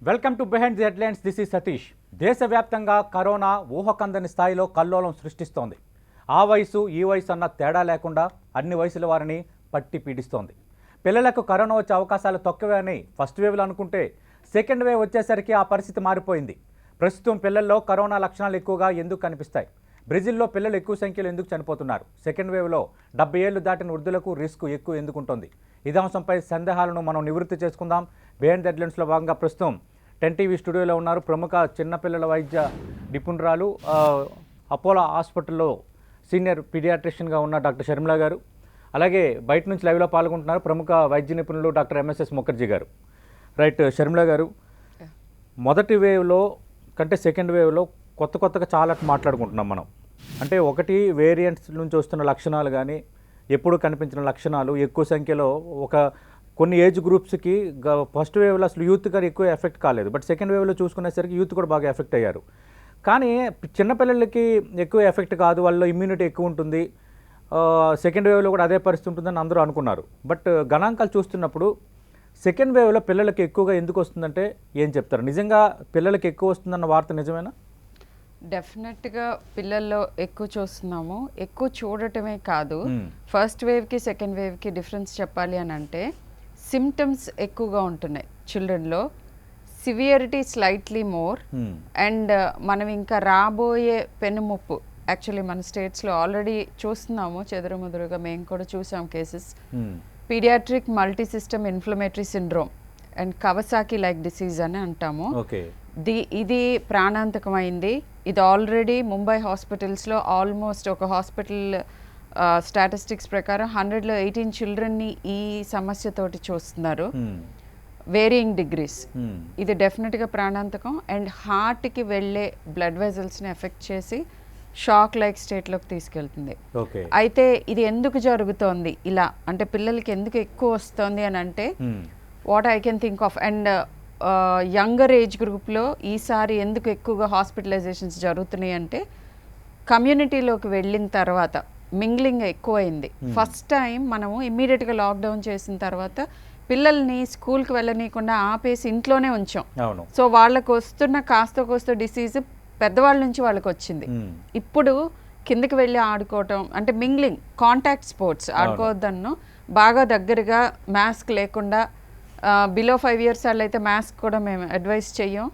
Welcome to behind the headlines. This is Satish. దేశవ్యాప్తంగా corona ఊహకందని స్థాయిలో కల్లోలం సృష్టిస్తోంది. ఆ వయసు ఈ వయసు అన్న తేడా లేకుండా అన్ని వయసుల వారిని పట్టి పీడిస్తోంది. పిల్లలకు కరోనా వచ్చే అవకాశాలు తక్కువే అని ఫస్ట్ వేవ్లో అనుకుంటే సెకండ్ వేవ్ వచ్చేసరికి ఆ పరిస్థితి మారిపోయింది. ప్రస్తుతం పిల్లల్లో కరోనా లక్షణాలు ఎక్కువగా ఎందుకు కనిపిస్తాయి? బ్రెజిల్లో పిల్లలు ఎక్కువ సంఖ్యలో ఎందుకు చనిపోతున్నారు? సెకండ్ వేవ్లో 70 ఏళ్లు దాటిన వృద్ధులకు రిస్క్ ఎక్కువ ఎందుకుంటుంది? ఇదే అంశంపై సందేహాలను మనం నివృత్తి చేసుకుందాం. బిహైండ్ ది హెడ్లైన్స్లో భాగంగా ప్రస్తుతం 10 టీవీ స్టూడియోలో ఉన్నారు ప్రముఖ చిన్నపిల్లల వైద్య నిపుణురాలు, అపోలో హాస్పిటల్లో సీనియర్ పీడియాట్రిషియన్గా ఉన్న డాక్టర్ షర్మిల గారు, అలాగే బయట నుంచి లైవ్లో పాల్గొంటున్నారు ప్రముఖ వైద్య నిపుణులు డాక్టర్ ఎంఎస్ఎస్ ముఖర్జీ గారు. రైట్, షర్మిల గారు, మొదటి వేవ్లో కంటే సెకండ్ వేవ్లో కొత్తగా చాలా మాట్లాడుకుంటున్నాం మనం. అంటే ఒకటి వేరియంట్స్ నుంచి వస్తున్న లక్షణాలు కానీ, ఎప్పుడు కనిపించిన లక్షణాలు, ఎక్కువ సంఖ్యలో కొన్ని ఏజ్ గ్రూప్స్కి ఫస్ట్ వేవ్లో అసలు యూత్ గారు ఎక్కువ ఎఫెక్ట్ కాలేదు, బట్ సెకండ్ వేవ్లో చూసుకునేసరికి యూత్ కూడా బాగా ఎఫెక్ట్ అయ్యారు. కానీ చిన్నపిల్లలకి ఎక్కువ ఎఫెక్ట్ కాదు, వాళ్ళలో ఇమ్యూనిటీ ఎక్కువ ఉంటుంది, సెకండ్ వేవ్లో కూడా అదే పరిస్థితి ఉంటుందని అందరూ అనుకున్నారు. బట్ గణాంకాలు చూస్తున్నప్పుడు సెకండ్ వేవ్లో పిల్లలకి ఎక్కువగా ఎందుకు వస్తుందంటే ఏం చెప్తారు? నిజంగా పిల్లలకి ఎక్కువ వస్తుందన్న వార్త నిజమేనా? డెఫినెట్గా పిల్లల్లో ఎక్కువ చూస్తున్నాము. ఎక్కువ చూడటమే కాదు, ఫస్ట్ వేవ్కి సెకండ్ వేవ్కి డిఫరెన్స్ చెప్పాలి అని అంటే సిమ్టమ్స్ ఎక్కువగా ఉంటున్నాయి చిల్డ్రన్లో, సివియరిటీ స్లైట్లీ మోర్. అండ్ మనం ఇంకా రాబోయే పెనుముప్పు యాక్చువల్లీ మన స్టేట్స్లో ఆల్రెడీ చూస్తున్నాము, చెదురుముదురుగా మేము కూడా చూసాం cases. Pediatric multi system inflammatory syndrome and Kawasaki like disease అని అంటాము. ఇది ప్రాణాంతకమైంది. ఇది ఆల్రెడీ ముంబై హాస్పిటల్స్లో ఆల్మోస్ట్ ఒక హాస్పిటల్ స్టాటిస్టిక్స్ ప్రకారం 100లో 18 చిల్డ్రన్ని ఈ సమస్యతోటి చూస్తున్నారు, వేరియింగ్ డిగ్రీస్. ఇది డెఫినెట్గా ప్రాణాంతకం అండ్ హార్ట్కి వెళ్ళే బ్లడ్ వెజల్స్ని ఎఫెక్ట్ చేసి షాక్ లైక్ స్టేట్లోకి తీసుకెళ్తుంది. అయితే ఇది ఎందుకు జరుగుతోంది ఇలా అంటే పిల్లలకి ఎందుకు ఎక్కువ వస్తుంది అని అంటే what I can think of, and younger age గ్రూప్లో ఈసారి ఎందుకు ఎక్కువగా హాస్పిటలైజేషన్స్ జరుగుతున్నాయి అంటే కమ్యూనిటీలోకి వెళ్ళిన తర్వాత మింగ్లింగ్ ఎక్కువైంది. ఫస్ట్ టైం మనము ఇమ్మీడియట్గా లాక్డౌన్ చేసిన తర్వాత పిల్లల్ని స్కూల్కి వెళ్ళనీయకుండా ఆపేసి ఇంట్లోనే ఉంచాం. సో వాళ్ళకు వస్తున్న కాస్త డిసీజ్ పెద్దవాళ్ళ నుంచి వాళ్ళకి వచ్చింది. ఇప్పుడు కిందకి వెళ్ళి ఆడుకోవటం అంటే మింగ్లింగ్, కాంటాక్ట్ స్పోర్ట్స్ ఆడుకోవద్దన్ను, బాగా దగ్గరగా మాస్క్ లేకుండా, బిలో 5 years వాళ్ళు అయితే మాస్క్ కూడా మేము అడ్వైస్ చెయ్యం.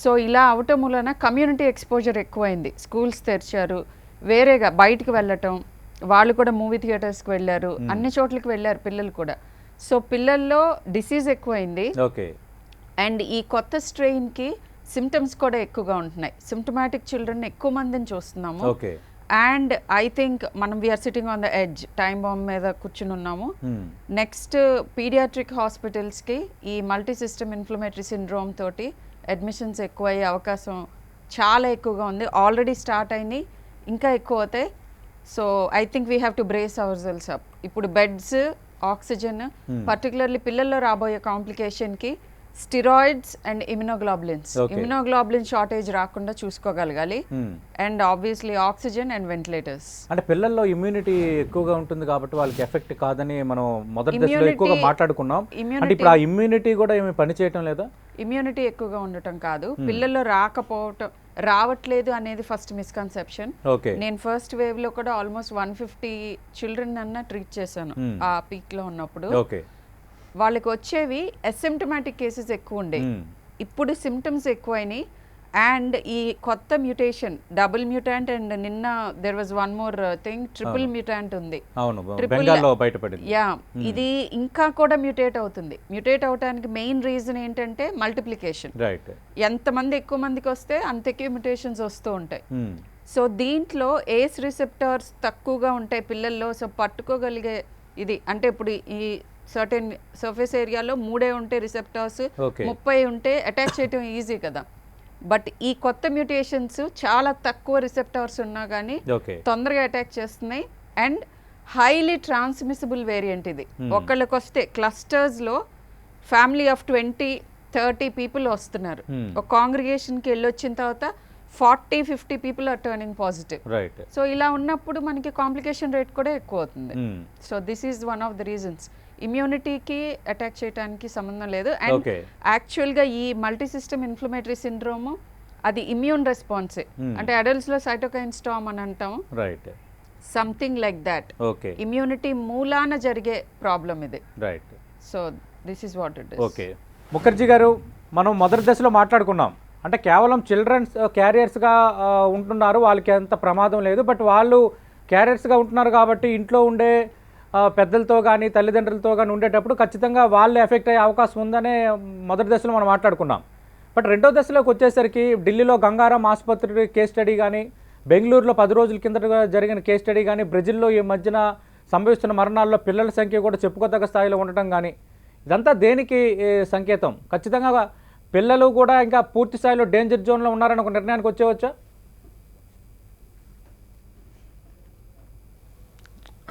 సో ఇలా అవటం వలన కమ్యూనిటీ ఎక్స్పోజర్ ఎక్కువైంది. స్కూల్స్ తెరిచారు, వేరేగా బయటకు వెళ్ళటం, వాళ్ళు కూడా మూవీ థియేటర్స్కి వెళ్ళారు, అన్ని చోట్లకి వెళ్ళారు పిల్లలు కూడా. సో పిల్లల్లో డిసీజ్ ఎక్కువైంది అండ్ ఈ కొత్త స్ట్రెయిన్కి సిమ్టమ్స్ కూడా ఎక్కువగా ఉంటున్నాయి. సిమ్టమాటిక్ చిల్డ్రన్ ఎక్కువ మందిని చూస్తున్నాము. అండ్ ఐ థింక్ మనం we're sitting on the edge, time bomb మీద కూర్చుని ఉన్నాము. నెక్స్ట్ పీడియాట్రిక్ హాస్పిటల్స్కి ఈ మల్టీ సిస్టమ్ ఇన్ఫ్లమేటరీ సిండ్రోమ్ తోటి అడ్మిషన్స్ ఎక్కువ అయ్యే అవకాశం చాలా ఎక్కువగా ఉంది. ఆల్రెడీ స్టార్ట్ అయినాయి, ఇంకా ఎక్కువ అవుతాయి. So I think we have to brace ourselves up. ఇప్పుడు బెడ్స్, ఆక్సిజన్, పర్టికులర్లీ పిల్లల్లో రాబోయే కాంప్లికేషన్కి స్టిరాయిడ్స్ అండ్ ఇమ్యునోగ్లోబులిన్ షార్టేజ్ రాకుండా చూసుకోగలగాలి. And obviously oxygen and ventilators. అంటే పిల్లల్లో ఇమ్యూనిటీ ఎక్కువగా ఉంటుంది కాబట్టి వాళ్ళకి ఎఫెక్ట్ కాదని మనం మొదటి దశలో ఎక్కువగా మాట్లాడుకున్నాం. అంటే ఇప్పుడు ఆ ఇమ్యూనిటీ కూడా ఏమి పని చేయటం లేదా? ఇమ్యూనిటీ ఎక్కువగా ఉండటం కాదు, పిల్లల్లో రావట్లేదు అనేది ఫస్ట్ మిస్కన్సెప్షన్. నేను ఫస్ట్ వేవ్ లో కూడా ఆల్మోస్ట్ 150 చిల్డ్రన్ అన్న ట్రీట్ చేశాను ఆ పీక్ లో ఉన్నప్పుడు. వాళ్ళకి వచ్చేవి అసిమ్టమాటిక్ కేసెస్ ఎక్కువ ఉండే, ఇప్పుడు సిమ్టమ్స్ ఎక్కువైనాయి. అండ్ ఈ కొత్త మ్యూటేషన్ డబుల్ మ్యూటాంట్ అండ్ నిన్న there was one more thing, triple mutant ఉంది. ఇది ఇంకా కూడా మ్యూటేట్ అవుతుంది. మ్యూటేట్ అవడానికి మెయిన్ రీజన్ ఏంటంటే మల్టిప్లికేషన్. ఎంతమంది ఎక్కువ మందికి వస్తే అంత ఎక్కువ మ్యూటేషన్స్ వస్తూ ఉంటాయి. సో దీంట్లో ఏస్ రిసెప్టార్స్ తక్కువగా ఉంటాయి పిల్లల్లో. సో పట్టుకోగలిగే ఇది అంటే ఇప్పుడు ఈ సర్టెన్ సర్ఫేస్ ఏరియాలో 3 ఉంటే రిసెప్టార్స్, 30 ఉంటే అటాక్ చేయటం ఈజీ కదా. బట్ ఈ కొత్త మ్యూటేషన్స్ చాలా తక్కువ రిసెప్టార్స్ ఉన్నా కానీ తొందరగా అటాక్ చేస్తున్నాయి. అండ్ హైలీ ట్రాన్స్మిసిబుల్ వేరియంట్ ఇది. ఒకళ్ళకి వస్తే క్లస్టర్స్లో ఫ్యామిలీ ఆఫ్ 20-30 పీపుల్ వస్తున్నారు. ఒక కాంగ్రిగేషన్కి వెళ్ళొచ్చిన తర్వాత 40-50 people are turning positive. So ఇలా ఉన్నప్పుడు మనకి కాంప్లికేషన్ రేట్ కూడా ఎక్కువ అవుతుంది. So this is one of the reasons. ఇమ్యూనిటీకి అటాక్ చేయడానికి సంబంధం లేదు. And okay. యాక్చువల్గా ఈ మల్టీ సిస్టమ్ ఇన్ఫ్లమేటరీ సిండ్రోమ్ అది ఇమ్యూన్ రెస్పాన్సే. అంటే అడల్ట్స్లో సైటోకైన్ స్టార్మ్ అని అంటాం, right. Something like that. Okay. Immunity మూలాన జరిగే ప్రాబ్లం ఇది. Right. So this is what it is. Okay. Mukherjee గారు, మనం మొదటి దశలో మాట్లాడుకున్నాం, అంటే కేవలం చిల్డ్రన్స్ క్యారియర్స్గా ఉంటున్నారు, వాళ్ళకి అంత ప్రమాదం లేదు, బట్ వాళ్ళు క్యారియర్స్గా ఉంటున్నారు కాబట్టి ఇంట్లో ఉండే పెద్దలతో కానీ తల్లిదండ్రులతో కానీ ఉండేటప్పుడు ఖచ్చితంగా వాళ్ళు ఎఫెక్ట్ అయ్యే అవకాశం ఉందనే మొదటి దశలో మనం మాట్లాడుకున్నాం. బట్ రెండో దశలోకి వచ్చేసరికి ఢిల్లీలో గంగారాం ఆసుపత్రి కేస్ స్టడీ కానీ, బెంగళూరులో 10 రోజుల కిందట జరిగిన కేస్ స్టడీ కానీ, బ్రెజిల్లో ఈ మధ్యన సంభవిస్తున్న మరణాల్లో పిల్లల సంఖ్య కూడా చెప్పుకోదగ్గ స్థాయిలో ఉండటం కానీ, ఇదంతా దేనికి సంకేతం? ఖచ్చితంగా పిల్లలు కూడా ఇంకా పూర్తి స్థాయిలో డేంజర్ జోన్లో ఉన్నారని ఒక నిర్ణయానికి వచ్చేవచ్చా?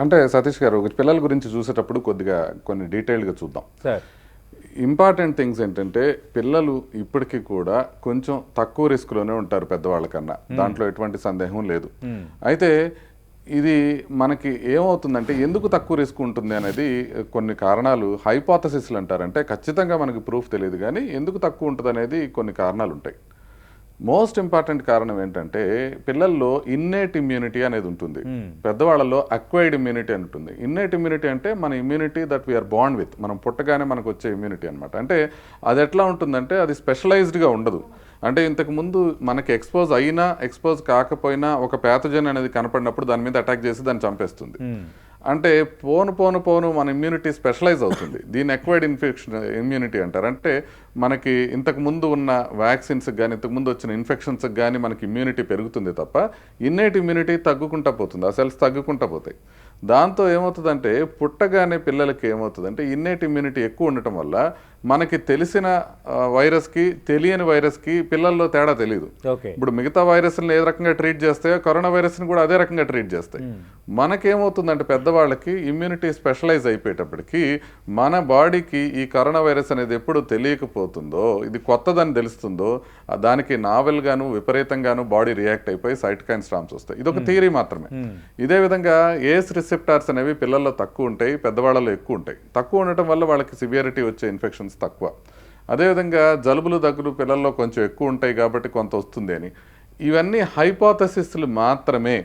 అంటే సతీష్ గారు, పిల్లల గురించి చూసేటప్పుడు కొద్దిగా కొన్ని డీటెయిల్డ్గా చూద్దాం. సార్, ఇంపార్టెంట్ థింగ్స్ ఏంటంటే పిల్లలు ఇప్పటికీ కూడా కొంచెం తక్కువ రిస్క్లోనే ఉంటారు పెద్దవాళ్ళ కన్నా, దాంట్లో ఎటువంటి సందేహం లేదు. అయితే ఇది మనకి ఏమవుతుందంటే ఎందుకు తక్కువ రిస్క్ ఉంటుంది అనేది కొన్ని కారణాలు హైపోథసిస్లు అంటారు. అంటే ఖచ్చితంగా మనకి ప్రూఫ్ తెలియదు, కానీ ఎందుకు తక్కువ ఉంటుంది అనేది కొన్ని కారణాలు ఉంటాయి. మోస్ట్ ఇంపార్టెంట్ కారణం ఏంటంటే పిల్లల్లో ఇన్నేట్ ఇమ్యూనిటీ అనేది ఉంటుంది, పెద్దవాళ్ళలో అక్వైర్డ్ ఇమ్యూనిటీ అని ఉంటుంది. ఇన్నేట్ ఇమ్యూనిటీ అంటే మన ఇమ్యూనిటీ దట్ వీఆర్ బాండ్ విత్, మనం పుట్టగానే మనకు వచ్చే ఇమ్యూనిటీ అనమాట. అంటే అది ఎట్లా ఉంటుందంటే అది స్పెషలైజ్డ్గా ఉండదు. అంటే ఇంతకు ముందు మనకి ఎక్స్పోజ్ అయినా ఎక్స్పోజ్ కాకపోయినా ఒక ప్యాథోజన్ అనేది కనపడినప్పుడు దాని మీద అటాక్ చేసి దాన్ని చంపేస్తుంది. అంటే పోను మన ఇమ్యూనిటీ స్పెషలైజ్ అవుతుంది. దీన్ని ఎక్వైర్డ్ ఇమ్యూనిటీ అంటారు. అంటే మనకి ఇంతకు ముందు ఉన్న వ్యాక్సిన్స్కి కానీ ఇంతకుముందు వచ్చిన ఇన్ఫెక్షన్స్కి కానీ మనకి ఇమ్యూనిటీ పెరుగుతుంది తప్ప ఇన్నేట్ ఇమ్యూనిటీ తగ్గుకుంటా పోతుంది, ఆ సెల్స్ తగ్గుకుంటా పోతాయి. దాంతో ఏమవుతుందంటే పుట్టగానే పిల్లలకి ఏమవుతుందంటే ఇన్నేట్ ఇమ్యూనిటీ ఎక్కువ ఉండటం వల్ల మనకి తెలిసిన వైరస్కి తెలియని వైరస్కి పిల్లల్లో తేడా తెలియదు. ఇప్పుడు మిగతా వైరస్ని ఏ రకంగా ట్రీట్ చేస్తాయో కరోనా వైరస్ని కూడా అదే రకంగా ట్రీట్ చేస్తాయి. మనకేమవుతుందంటే పెద్దవాళ్ళకి ఇమ్యూనిటీ స్పెషలైజ్ అయిపోయేటప్పటికి మన బాడీకి ఈ కరోనా వైరస్ అనేది ఎప్పుడు తెలియకపోతుందో, ఇది కొత్తదని తెలుస్తుందో, దానికి నావెల్గాను విపరీతంగాను బాడీ రియాక్ట్ అయిపోయి సైటోకైన్ స్టార్మ్స్ వస్తాయి. ఇది ఒక థియరీ మాత్రమే. ఇదే విధంగా ఏస్ రిసెప్టార్స్ అనేవి పిల్లల్లో తక్కువ ఉంటాయి, పెద్దవాళ్ళలో ఎక్కువ ఉంటాయి. తక్కువ ఉండటం వల్ల వాళ్ళకి సివియారిటీ వచ్చే ఇన్ఫెక్షన్స్ తక్కువ. అదేవిధంగా జలుబులు దగ్గులు పిల్లల్లో కొంచెం ఎక్కువ ఉంటాయి కాబట్టి కొంత వస్తుంది అని. ఇవన్నీ హైపోథసిస్లు మాత్రమే.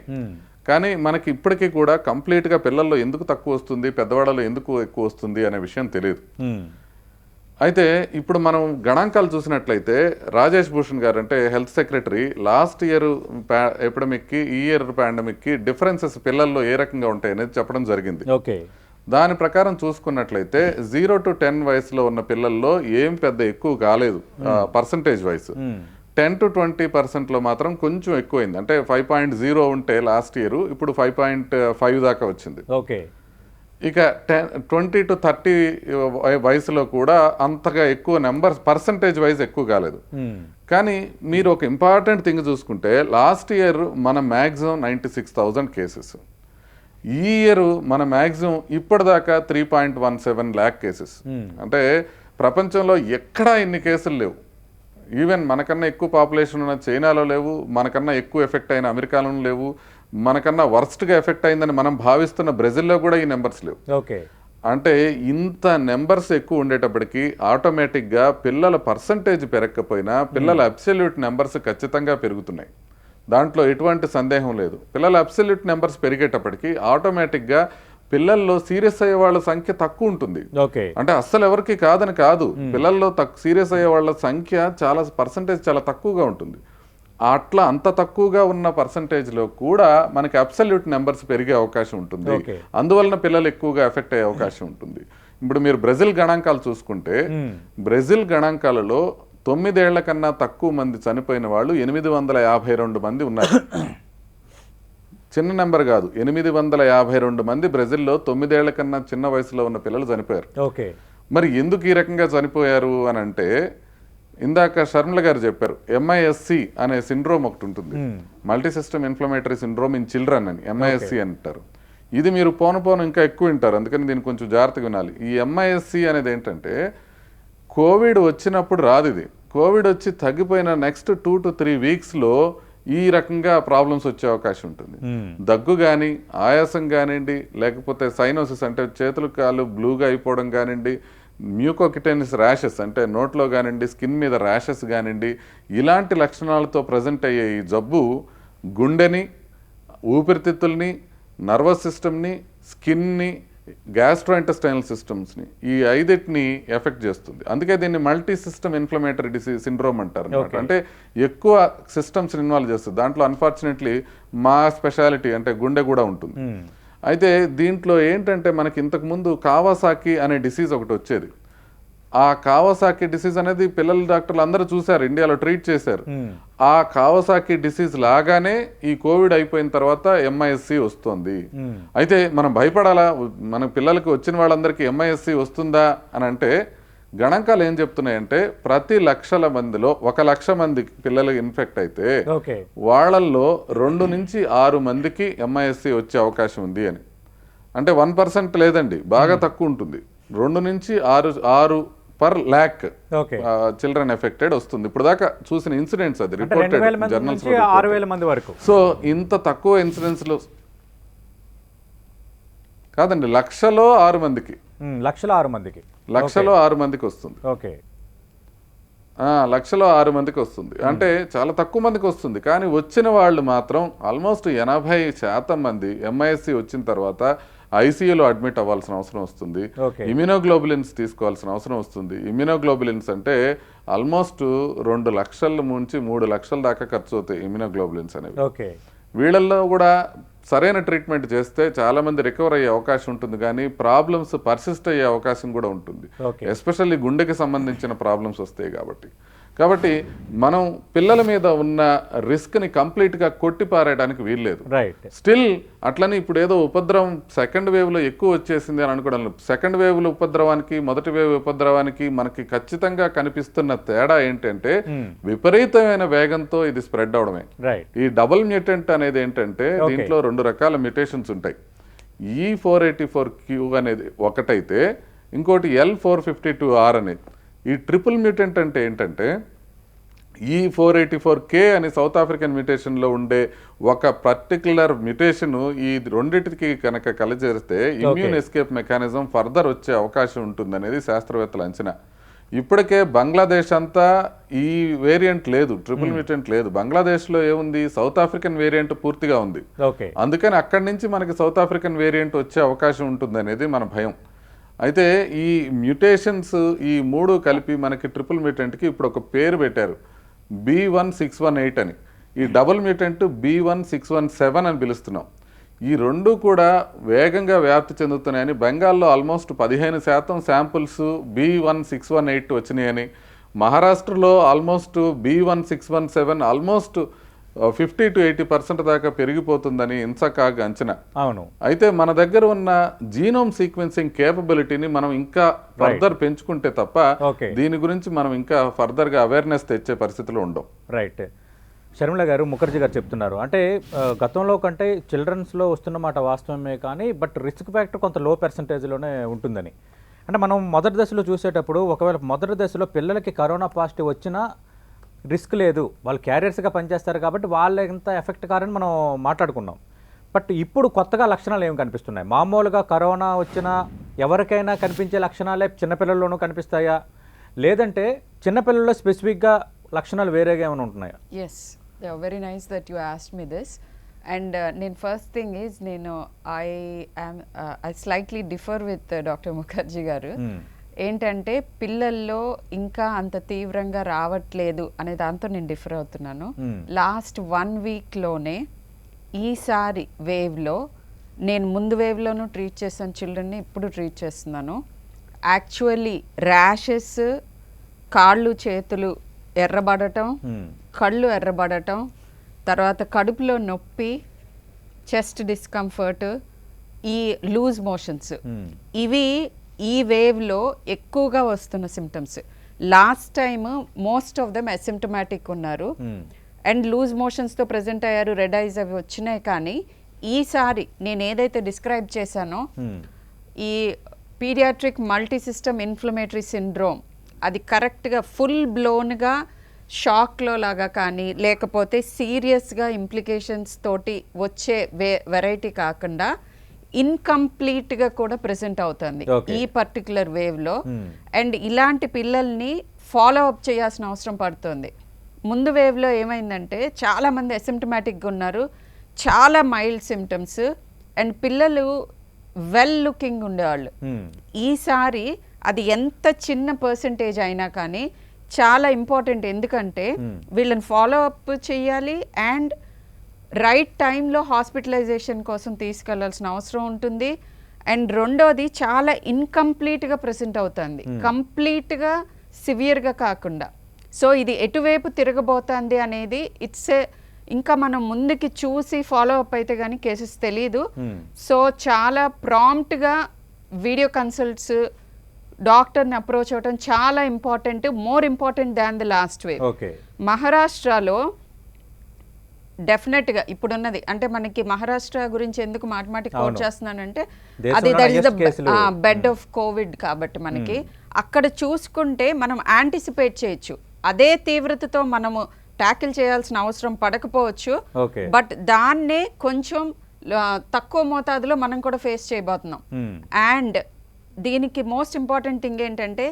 కానీ మనకి ఇప్పటికీ కూడా కంప్లీట్గా పిల్లల్లో ఎందుకు తక్కువ వస్తుంది, పెద్దవాళ్ళలో ఎందుకు ఎక్కువ వస్తుంది అనే విషయం తెలియదు. అయితే ఇప్పుడు మనం గణాంకాలు చూసినట్లయితే రాజేష్ భూషణ్ గారు అంటే హెల్త్ సెక్రటరీ లాస్ట్ ఇయర్ ఎపిడమిక్కి ఈ ఇయర్ పాండమిక్కి డిఫరెన్సెస్ పిల్లల్లో ఏ రకంగా ఉంటాయి అనేది చెప్పడం జరిగింది. దాని ప్రకారం చూసుకున్నట్లయితే 0 to 10 వయసులో ఉన్న పిల్లల్లో ఏం పెద్ద ఎక్కువ కాలేదు పర్సంటేజ్ వైస్. 10 to 20% మాత్రం కొంచెం ఎక్కువైంది. అంటే 5.0 ఉంటే లాస్ట్ ఇయర్ ఇప్పుడు 5.5 దాకా వచ్చింది. ఇక 20 to 30 వయసులో కూడా అంతగా ఎక్కువ నెంబర్స్ పర్సంటేజ్ వైజ్ ఎక్కువ కాలేదు. కానీ మీరు ఒక ఇంపార్టెంట్ థింగ్ చూసుకుంటే లాస్ట్ ఇయర్ మన మ్యాక్సిమం 96,000 కేసెస్, ఈ ఇయర్ మన మ్యాక్సిమం ఇప్పటిదాకా 3.17 lakh కేసెస్. అంటే ప్రపంచంలో ఎక్కడా ఇన్ని కేసులు లేవు. ఈవెన్ మనకన్నా ఎక్కువ పాపులేషన్ ఉన్న చైనాలో లేవు, మనకన్నా ఎక్కువ ఎఫెక్ట్ అయిన అమెరికాలో లేవు, మనకన్నా వర్స్ట్గా ఎఫెక్ట్ అయిందని మనం భావిస్తున్న బ్రెజిల్లో కూడా ఈ నెంబర్స్ లేవు. అంటే ఇంత నెంబర్స్ ఎక్కువ ఉండేటప్పటికి ఆటోమేటిక్గా పిల్లల పర్సంటేజ్ పెరగకపోయినా పిల్లల అబ్సల్యూట్ నెంబర్స్ ఖచ్చితంగా పెరుగుతున్నాయి, దాంట్లో ఎటువంటి సందేహం లేదు. పిల్లల అబ్సల్యూట్ నెంబర్స్ పెరిగేటప్పటికి ఆటోమేటిక్గా పిల్లల్లో సీరియస్ అయ్యే వాళ్ళ సంఖ్య తక్కువ ఉంటుంది. అంటే అస్సలు ఎవరికి కాదని కాదు, పిల్లల్లో సీరియస్ అయ్యే వాళ్ళ సంఖ్య చాలా పర్సంటేజ్ చాలా తక్కువగా ఉంటుంది. అట్లా అంత తక్కువగా ఉన్న పర్సంటేజ్లో కూడా మనకి అబ్సల్యూట్ నెంబర్స్ పెరిగే అవకాశం ఉంటుంది. అందువలన పిల్లలు ఎక్కువగా ఎఫెక్ట్ అయ్యే అవకాశం ఉంటుంది. ఇప్పుడు మీరు బ్రెజిల్ గణాంకాలు చూసుకుంటే బ్రెజిల్ గణాంకాలలో 9 ఏళ్ల కన్నా తక్కువ మంది చనిపోయిన వాళ్ళు 852 మంది ఉన్నారు. చిన్న నెంబర్ కాదు, 852 మంది బ్రెజిల్లో 9 ఏళ్ల కన్నా చిన్న వయసులో ఉన్న పిల్లలు చనిపోయారు. మరి ఎందుకు ఈ రకంగా చనిపోయారు అని అంటే ఇందాక శర్మల గారు చెప్పారు, MISC అనే సిండ్రోమ్ ఒకటి ఉంటుంది, multi system inflammatory syndrome in children అని MISC అంటారు. ఇది మీరు పోను ఇంకా ఎక్కువ వింటారు, అందుకని దీన్ని కొంచెం జాగ్రత్తగా వినాలి. ఈ MISC అనేది ఏంటంటే కోవిడ్ వచ్చినప్పుడు రాదు, ఇది కోవిడ్ వచ్చి తగ్గిపోయిన నెక్స్ట్ 2 to 3 వీక్స్లో ఈ రకంగా ప్రాబ్లమ్స్ వచ్చే అవకాశం ఉంటుంది. దగ్గు కానీ, ఆయాసం కానివ్వండి, లేకపోతే సైనోసిస్ అంటే చేతులు కాళ్ళు బ్లూగా అయిపోవడం కానివ్వండి, మ్యూకోకిటైనస్ ర్యాషెస్ అంటే నోట్లో కానివ్వండి, స్కిన్ మీద ర్యాషెస్ కానివ్వండి, ఇలాంటి లక్షణాలతో ప్రజెంట్ అయ్యే ఈ జబ్బు గుండెని, ఊపిరితిత్తుల్ని, నర్వస్ సిస్టమ్ని, స్కిన్ని, గ్యాస్ట్రోఇంటెస్టైనల్ సిస్టమ్స్ని ఈ 5టిని ఎఫెక్ట్ చేస్తుంది. అందుకే దీన్ని multi system inflammatory disease syndrome అంటారు అనమాట. అంటే ఎక్కువ సిస్టమ్స్ ఇన్వాల్వ్ చేస్తుంది. దాంట్లో అన్ఫార్చునేట్లీ మా స్పెషాలిటీ అంటే గుండె కూడా ఉంటుంది. అయితే దీంట్లో ఏంటంటే మనకి ఇంతకుముందు కావాసాకి అనే డిసీజ్ ఒకటి వచ్చేది. ఆ కావాసాకి డిసీజ్ అనేది పిల్లల డాక్టర్లు అందరూ చూశారు, ఇండియాలో ట్రీట్ చేశారు. ఆ కావాసాకి డిసీజ్ లాగానే ఈ కోవిడ్ అయిపోయిన తర్వాత MIS-C వస్తుంది. అయితే మనం భయపడాలా? మన పిల్లలకి వచ్చిన వాళ్ళందరికీ MIS-C వస్తుందా అని అంటే గణాంకాలు ఏం చెప్తున్నాయంటే ప్రతి 1,00,000 మందిలో 1,00,000 మంది పిల్లలు ఇన్ఫెక్ట్ అయితే వాళ్ళల్లో 2 నుంచి 6 మందికి MIS-C వచ్చే అవకాశం ఉంది అని. అంటే 1% లేదండి, బాగా తక్కువ ఉంటుంది. 2 నుంచి 6 పర్ ల్యాక్ చిల్డ్రన్ ఎఫెక్టెడ్ వస్తుంది. ఇప్పుడు దాకా చూసిన ఇన్సిడెంట్స్ అది రిపోర్టెడ్ జర్నల్స్. 6,000 మంది వరకు. సో ఇంత తక్కువ ఇన్సిడెంట్స్లో కాదండి, 1,00,000లో 6 మందికి, 1,06 మందికి వస్తుంది. 1,00,000లో 6 మందికి వస్తుంది. అంటే చాలా తక్కువ మందికి వస్తుంది. కానీ వచ్చిన వాళ్ళు మాత్రం ఆల్మోస్ట్ 80% మంది MIS-C వచ్చిన తర్వాత ICUలో అడ్మిట్ అవ్వాల్సిన అవసరం వస్తుంది. ఇమ్యూనోగ్లోబులిన్స్ తీసుకోవాల్సిన అవసరం వస్తుంది. ఇమ్యూనోగ్లోబులిన్స్ అంటే ఆల్మోస్ట్ 2 లక్షల నుంచి 3 లక్షల దాకా ఖర్చు అవుతాయి ఇమ్యూనోగ్లోబులిన్స్ అనేవి. వీళ్ళల్లో కూడా సరైన ట్రీట్మెంట్ చేస్తే చాలా మంది రికవర్ అయ్యే అవకాశం ఉంటుంది, కానీ ప్రాబ్లమ్స్ పర్సిస్ట్ అయ్యే అవకాశం కూడా ఉంటుంది. ఎస్పెషల్లీ గుండెకి సంబంధించిన ప్రాబ్లమ్స్ వస్తాయి కాబట్టి మనం పిల్లల మీద ఉన్న రిస్క్ని కంప్లీట్గా కొట్టిపారేయడానికి వీల్లేదు. స్టిల్ అట్లని ఇప్పుడు ఏదో ఉపద్రవం సెకండ్ వేవ్లో ఎక్కువ వచ్చేసింది అని అనుకోవడం. సెకండ్ వేవ్లో ఉపద్రవానికి, మొదటి వేవ్ ఉపద్రవానికి మనకి ఖచ్చితంగా కనిపిస్తున్న తేడా ఏంటంటే విపరీతమైన వేగంతో ఇది స్ప్రెడ్ అవడమే. ఈ డబుల్ మ్యూటెంట్ అనేది ఏంటంటే దీంట్లో 2 రకాల మ్యూటేషన్స్ ఉంటాయి. E484Q అనేది ఒకటైతే ఇంకోటి L452R అనేది. ఈ ట్రిపుల్ మ్యూటెంట్ అంటే ఏంటంటే E484K అని సౌత్ ఆఫ్రికన్ మ్యూటేషన్లో ఉండే ఒక పర్టికులర్ మ్యూటేషన్ ఈ రెండింటికి కనుక కలిచేస్తే ఇమ్యూన్ ఎస్కేప్ మెకానిజం ఫర్దర్ వచ్చే అవకాశం ఉంటుందనేది శాస్త్రవేత్తల అంచనా. ఇప్పటికే బంగ్లాదేశ్ అంతా ఈ వేరియంట్ లేదు, ట్రిపుల్ మ్యూటెంట్ లేదు. బంగ్లాదేశ్లో ఏముంది, సౌత్ ఆఫ్రికన్ వేరియంట్ పూర్తిగా ఉంది. అందుకని అక్కడి నుంచి మనకి సౌత్ ఆఫ్రికన్ వేరియంట్ వచ్చే అవకాశం ఉంటుందనేది మన భయం. అయితే ఈ మ్యూటేషన్స్ ఈ 3 కలిపి మనకి ట్రిపుల్ మ్యూటెంట్కి ఇప్పుడు ఒక పేరు పెట్టారు, B1618 అని. ఈ డబుల్ మ్యూటెంట్ B1617 అని పిలుస్తున్నాం. ఈ 2 కూడా వేగంగా వ్యాప్తి చెందుతున్నాయని, బెంగాల్లో ఆల్మోస్ట్ 15% శాంపుల్స్ B1618 వచ్చినాయని, మహారాష్ట్రలో ఆల్మోస్ట్ B1617 ఆల్మోస్ట్ 50 to 80% దాకా పెరిగిపోతుందని ఇన్సాకాగ్ అంచనా. అయితే మన దగ్గర ఉన్న జీనోమ్ సీక్వెన్సింగ్ కేపబిలిటీని మనం ఇంకా ఫర్దర్ పెంచుకుంటే తప్ప దీని గురించి మనం ఇంకా ఫర్దర్గా అవేర్నెస్ తెచ్చే పరిస్థితిలో ఉండం. షర్మిల గారు, ముఖర్జీ గారు చెప్తున్నారు అంటే గతంలో కంటే చిల్డ్రన్స్లో వస్తున్నమాట వాస్తవమే, కానీ బట్ రిస్క్ ఫ్యాక్టర్ కొంత లో పర్సంటేజ్లోనే ఉంటుందని. అంటే మనం మొదటి దశలో చూసేటప్పుడు ఒకవేళ మొదటి దశలో పిల్లలకి కరోనా పాజిటివ్ వచ్చినా రిస్క్ లేదు, వాళ్ళు క్యారియర్స్గా పనిచేస్తారు కాబట్టి వాళ్ళ ఎంత ఎఫెక్ట్ కారని మనం మాట్లాడుకున్నాం. బట్ ఇప్పుడు కొత్తగా లక్షణాలు ఏమి కనిపిస్తున్నాయి? మామూలుగా కరోనా వచ్చినా ఎవరికైనా కనిపించే లక్షణాలే చిన్నపిల్లల్లోనూ కనిపిస్తాయా, లేదంటే చిన్నపిల్లల్లో స్పెసిఫిక్గా లక్షణాలు వేరేగా ఏమైనా ఉంటున్నాయా? Yes, very nice that you asked me this. And నేను first thing is I slightly differ with doctor Mukherjee గారు. ఏంటంటే పిల్లల్లో ఇంకా అంత తీవ్రంగా రావట్లేదు అనే దాంతో నేను డిఫర్ అవుతున్నాను. లాస్ట్ 1 వీక్లోనే ఈసారి వేవ్లో, నేను ముందు వేవ్లోనూ ట్రీట్ చేశాను చిల్డ్రన్ని, ఇప్పుడు ట్రీట్ చేస్తున్నాను. యాక్చువల్లీ ర్యాషెస్, కాళ్ళు చేతులు ఎర్రబడటం, కళ్ళు ఎర్రబడటం, తర్వాత కడుపులో నొప్పి, చెస్ట్ డిస్కంఫర్ట్, ఈ లూజ్ మోషన్స్, ఇవి ఈ వేవ్లో ఎక్కువగా వస్తున్న symptoms. Last time most of them asymptomatic ఉన్నారు అండ్ లూజ్ మోషన్స్తో ప్రజెంట్ అయ్యారు, రెడ్ ఐస్ అవి వచ్చినాయి. కానీ ఈసారి నేను ఏదైతే డిస్క్రైబ్ చేశానో ఈ pediatric multi system inflammatory syndrome, అది కరెక్ట్గా ఫుల్ బ్లోన్గా షాక్లో లాగా కానీ లేకపోతే సీరియస్గా ఇంప్లికేషన్స్ తోటి వచ్చే వెరైటీ కాకుండా ఇన్కంప్లీట్గా కూడా ప్రెసెంట్ అవుతుంది ఈ పర్టికులర్ వేవ్లో. అండ్ ఇలాంటి పిల్లల్ని ఫాలో అప్ చేయాల్సిన అవసరం పడుతుంది. ముందు వేవ్లో ఏమైందంటే చాలామంది అసిమ్టమాటిక్గా ఉన్నారు, చాలా మైల్డ్ సిమ్టమ్స్, అండ్ పిల్లలు వెల్ లుకింగ్ ఉండేవాళ్ళు. ఈసారి అది ఎంత చిన్న పర్సంటేజ్ అయినా కానీ చాలా ఇంపార్టెంట్, ఎందుకంటే వీళ్ళని ఫాలో అప్ చేయాలి అండ్ రైట్ టైంలో హాస్పిటలైజేషన్ కోసం తీసుకెళ్లాల్సిన అవసరం ఉంటుంది. అండ్ రెండోది చాలా ఇన్కంప్లీట్గా ప్రెసెంట్ అవుతుంది, కంప్లీట్గా సివియర్గా కాకుండా. సో ఇది ఎటువైపు తిరగబోతుంది అనేది ఇంకా మనం ముందుకి చూసి ఫాలో అప్ అయితే కానీ కేసెస్ తెలీదు. సో చాలా ప్రాంప్ట్గా వీడియో కన్సల్ట్స్, డాక్టర్ని అప్రోచ్ అవ్వటం చాలా important, more important than the last wave. మహారాష్ట్రలో డెఫినెట్గా ఇప్పుడున్నది, అంటే మనకి మహారాష్ట్ర గురించి ఎందుకు మాటిమాటికి కోట్ చేస్తున్నానంటే అది that is the bed of Covid కాబట్టి మనకి అక్కడ చూసుకుంటే మనం యాంటిసిపేట్ చేయొచ్చు. అదే తీవ్రతతో మనము ట్యాకిల్ చేయాల్సిన అవసరం పడకపోవచ్చు, బట్ దాన్నే కొంచెం తక్కువ మోతాదులో మనం కూడా ఫేస్ చేయబోతున్నాం. అండ్ దీనికి మోస్ట్ ఇంపార్టెంట్ థింగ్ ఏంటంటే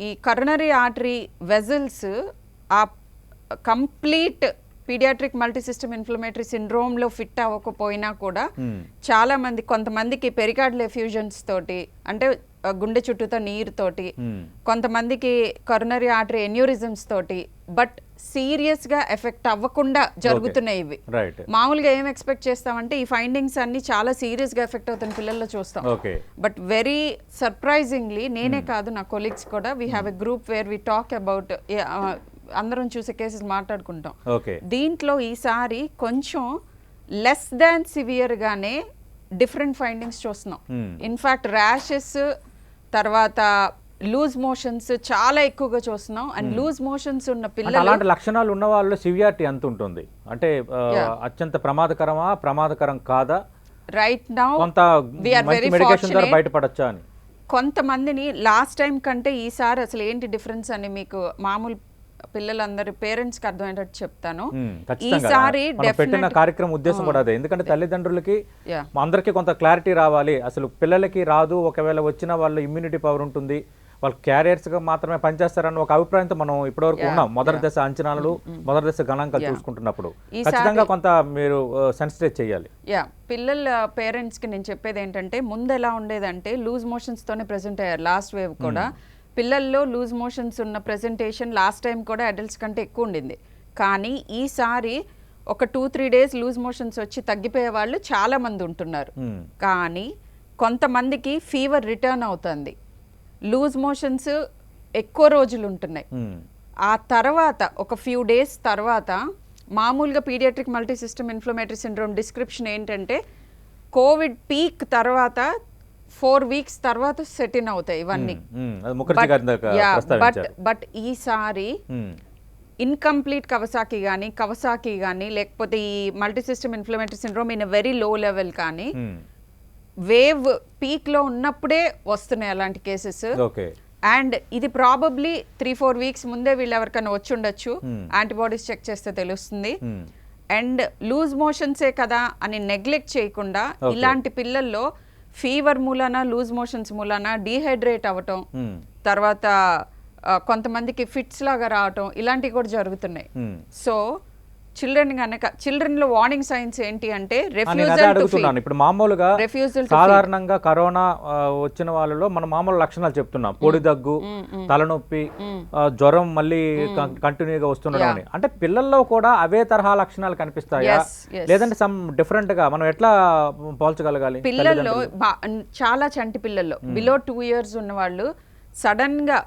ఈ కరోనరీ ఆర్టరీ వెజల్స్ ఆ complete paediatric multi system inflammatory సిండ్రోమ్లో ఫిట్ అవ్వకపోయినా కూడా చాలా మంది, కొంతమందికి పెరికార్డియల్ ఎఫ్యూజన్స్ తోటి, అంటే గుండె చుట్టూతో నీరుతోటి, కొంతమందికి కరోనరీ ఆర్టరీ ఎన్యూరిజమ్స్ తోటి, బట్ సీరియస్ గా ఎఫెక్ట్ అవ్వకుండా జరుగుతున్నాయి ఇవి. మామూలుగా ఏం ఎక్స్పెక్ట్ చేస్తామంటే ఈ ఫైండింగ్స్ అన్ని చాలా సీరియస్ గా ఎఫెక్ట్ అవుతున్న పిల్లల్లో చూస్తాం. బట్ వెరీ సర్ప్రైజింగ్లీ నేనే కాదు, నా కొలీగ్స్ కూడా, we have a group where we talk about, అందరం చూసే కేసెస్ మాట్లాడుకుంటాం. దీంట్లో ఈసారి కొంచెం లెస్ దాన్ సివియర్ గానే డిఫరెంట్ ఫైండింగ్స్ చూస్తున్నాం. ఇన్ఫాక్ట్ ర్యాషెస్, తర్వాత లూజ్ మోషన్స్ చాలా ఎక్కువగా చూస్తున్నాం. అండ్ లూజ్ మోషన్స్ ఉన్న పిల్లలు, అలాంటి లక్షణాలు ఉన్న వాళ్ళు సివియారిటీ ఎంత ఉంటుంది, అంటే అత్యంత ప్రమాదకరం కాదా, రైట్ నౌ కొంత మెడికేషన్ ద్వారా బయటపడొచ్చా అని. కొంతమందిని లాస్ట్ టైం కంటే ఈసారి అసలు ఏంటి డిఫరెన్స్ అని మీకు మామూలు పిల్లలందరి పేరెంట్స్ కి అర్థమయ్యేటట్టు చెప్తాను. ఈసారి పెట్టిన కార్యక్రమం ఉద్దేశం కూడా అదే, ఎందుకంటే తల్లిదండ్రులకి అందరికీ కొంత క్లారిటీ రావాలి. అసలు పిల్లలకి రాదు, ఒకవేళ వచ్చిన వాళ్ళ ఇమ్యూనిటీ పవర్ ఉంటుంది, వాళ్ళు క్యారియర్స్ గా మాత్రమే పనిచేస్తారన్న ఒక అభిప్రాయంతో మనం ఇప్పటివరకు ఉన్నాం. మొదటి దశ అంచనాలు, మొదటి దశ గణాంకాలు చూసుకుంటున్నప్పుడు ఖచ్చితంగా కొంత మీరు సెన్సిటైజ్ చేయాలి. పిల్లల పేరెంట్స్ కి నేను చెప్పేది ఏంటంటే, ముందు ఎలా ఉండేదంటే లూజ్ మోషన్స్ తోనే ప్రెసెంట్ అయ్యారు. లాస్ట్ వేవ్ కూడా పిల్లల్లో లూజ్ మోషన్స్ ఉన్న ప్రెజెంటేషన్ లాస్ట్ టైం కూడా అడల్ట్స్ కంటే ఎక్కువ ఉండింది. కానీ ఈసారి ఒక 2-3 డేస్ లూజ్ మోషన్స్ వచ్చి తగ్గిపోయే వాళ్ళు చాలా మంది ఉంటున్నారు. కానీ కొంతమందికి ఫీవర్ రిటర్న్ అవుతుంది, లూజ్ మోషన్స్ ఎక్కువ రోజులు ఉంటున్నాయి. ఆ తర్వాత ఒక ఫ్యూ డేస్ తర్వాత మామూలుగా pediatric multi system inflammatory syndrome description ఏంటంటే కోవిడ్ పీక్ తర్వాత 4 వీక్స్ తర్వాత సెట్ ఇన్ అవుతాయి ఇవన్నీ. బట్ ఈసారి ఇన్కంప్లీట్ కవసాకి కానీ లేకపోతే ఈ multi system inflammatory syndrome in very low level కానీ వేవ్ పీక్ లో ఉన్నప్పుడే వస్తున్నాయి అలాంటి కేసెస్. అండ్ ఇది ప్రాబబ్లీ 3-4 వీక్స్ ముందే వీళ్ళు ఎవరికైనా వచ్చి ఉండొచ్చు, యాంటీబాడీస్ చెక్ చేస్తే తెలుస్తుంది. అండ్ లూజ్ మోషన్సే కదా అని నెగ్లెక్ట్ చేయకుండా ఇలాంటి పిల్లల్లో ఫీవర్ మూలాన, లూజ్ మోషన్స్ మూలాన డీహైడ్రేట్ అవ్వటం, తర్వాత కొంతమందికి ఫిట్స్ లాగా రావటం, ఇలాంటివి కూడా జరుగుతున్నాయి. సో చిల్డ్రన్ లో వార్నింగ్ సైన్స్ ఏంటి అంటే ఇప్పుడు మామూలుగా సాధారణంగా కరోనా వచ్చిన వాళ్ళలో మనం మామూలు లక్షణాలు చెప్తున్నాం, పొడి దగ్గు, తలనొప్పి, జ్వరం మళ్ళీ కంటిన్యూగా వస్తుండడం అని. అంటే పిల్లల్లో కూడా అవే తరహా లక్షణాలు కనిపిస్తాయా, లేదంటే సమ్ డిఫరెంట్ గా మనం ఎట్లా పోల్చగలగాలి? పిల్లల్లో చాలా చంటి పిల్లల్లో బిలో 2 years ఉన్న వాళ్ళు సడన్ గా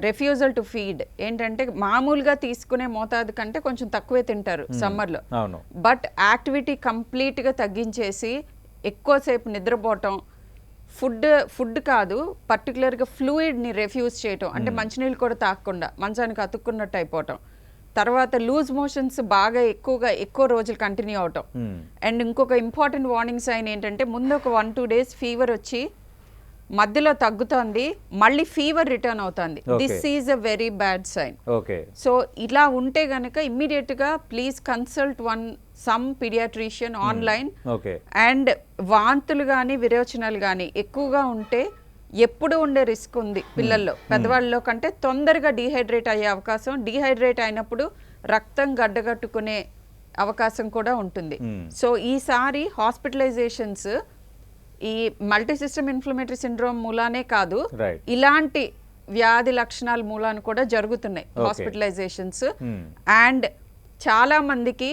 రెఫ్యూజల్ టు ఫీడ్ ఏంటంటే మామూలుగా తీసుకునే మోతాదు కంటే కొంచెం తక్కువే తింటారు సమ్మర్లో. బట్ యాక్టివిటీ కంప్లీట్గా తగ్గించేసి ఎక్కువసేపు నిద్రపోవటం, ఫుడ్ కాదు పర్టికులర్గా ఫ్లూయిడ్ని రెఫ్యూజ్ చేయటం, అంటే మంచినీళ్ళు కూడా తాగకుండా మంచానికి అతుక్కున్నట్టు అయిపోవటం, తర్వాత లూజ్ మోషన్స్ బాగా ఎక్కువ రోజులు కంటిన్యూ అవటం. అండ్ ఇంకొక ఇంపార్టెంట్ వార్నింగ్ సైన్ ఏంటంటే ముందు ఒక 1-2 days ఫీవర్ వచ్చి మధ్యలో తగ్గుతోంది, మళ్ళీ ఫీవర్ రిటర్న్ అవుతుంది. Okay. This is a very bad sign. Okay. So ఇలా ఉంటే గనక ఇమ్మీడియట్గా please consult some pediatrician online. Okay. And వాంతులు కానీ విరోచనాలు కానీ ఎక్కువగా ఉంటే ఎప్పుడు ఉండే రిస్క్ ఉంది పిల్లల్లో. పెద్దవాళ్ళలో కంటే తొందరగా డీహైడ్రేట్ అయ్యే అవకాశం, డీహైడ్రేట్ అయినప్పుడు రక్తం గడ్డగట్టుకునే అవకాశం కూడా ఉంటుంది. సో ఈసారి హాస్పిటలైజేషన్స్ ఈ మల్టీ సిస్టమ్ ఇన్ఫ్లమేటరీ సిండ్రోమ్ మూలానే కాదు, Right. ఇలాంటి వ్యాధి లక్షణాల మూలాన కూడా జరుగుతున్నాయి హాస్పిటలైజేషన్స్. అండ్ చాలా మందికి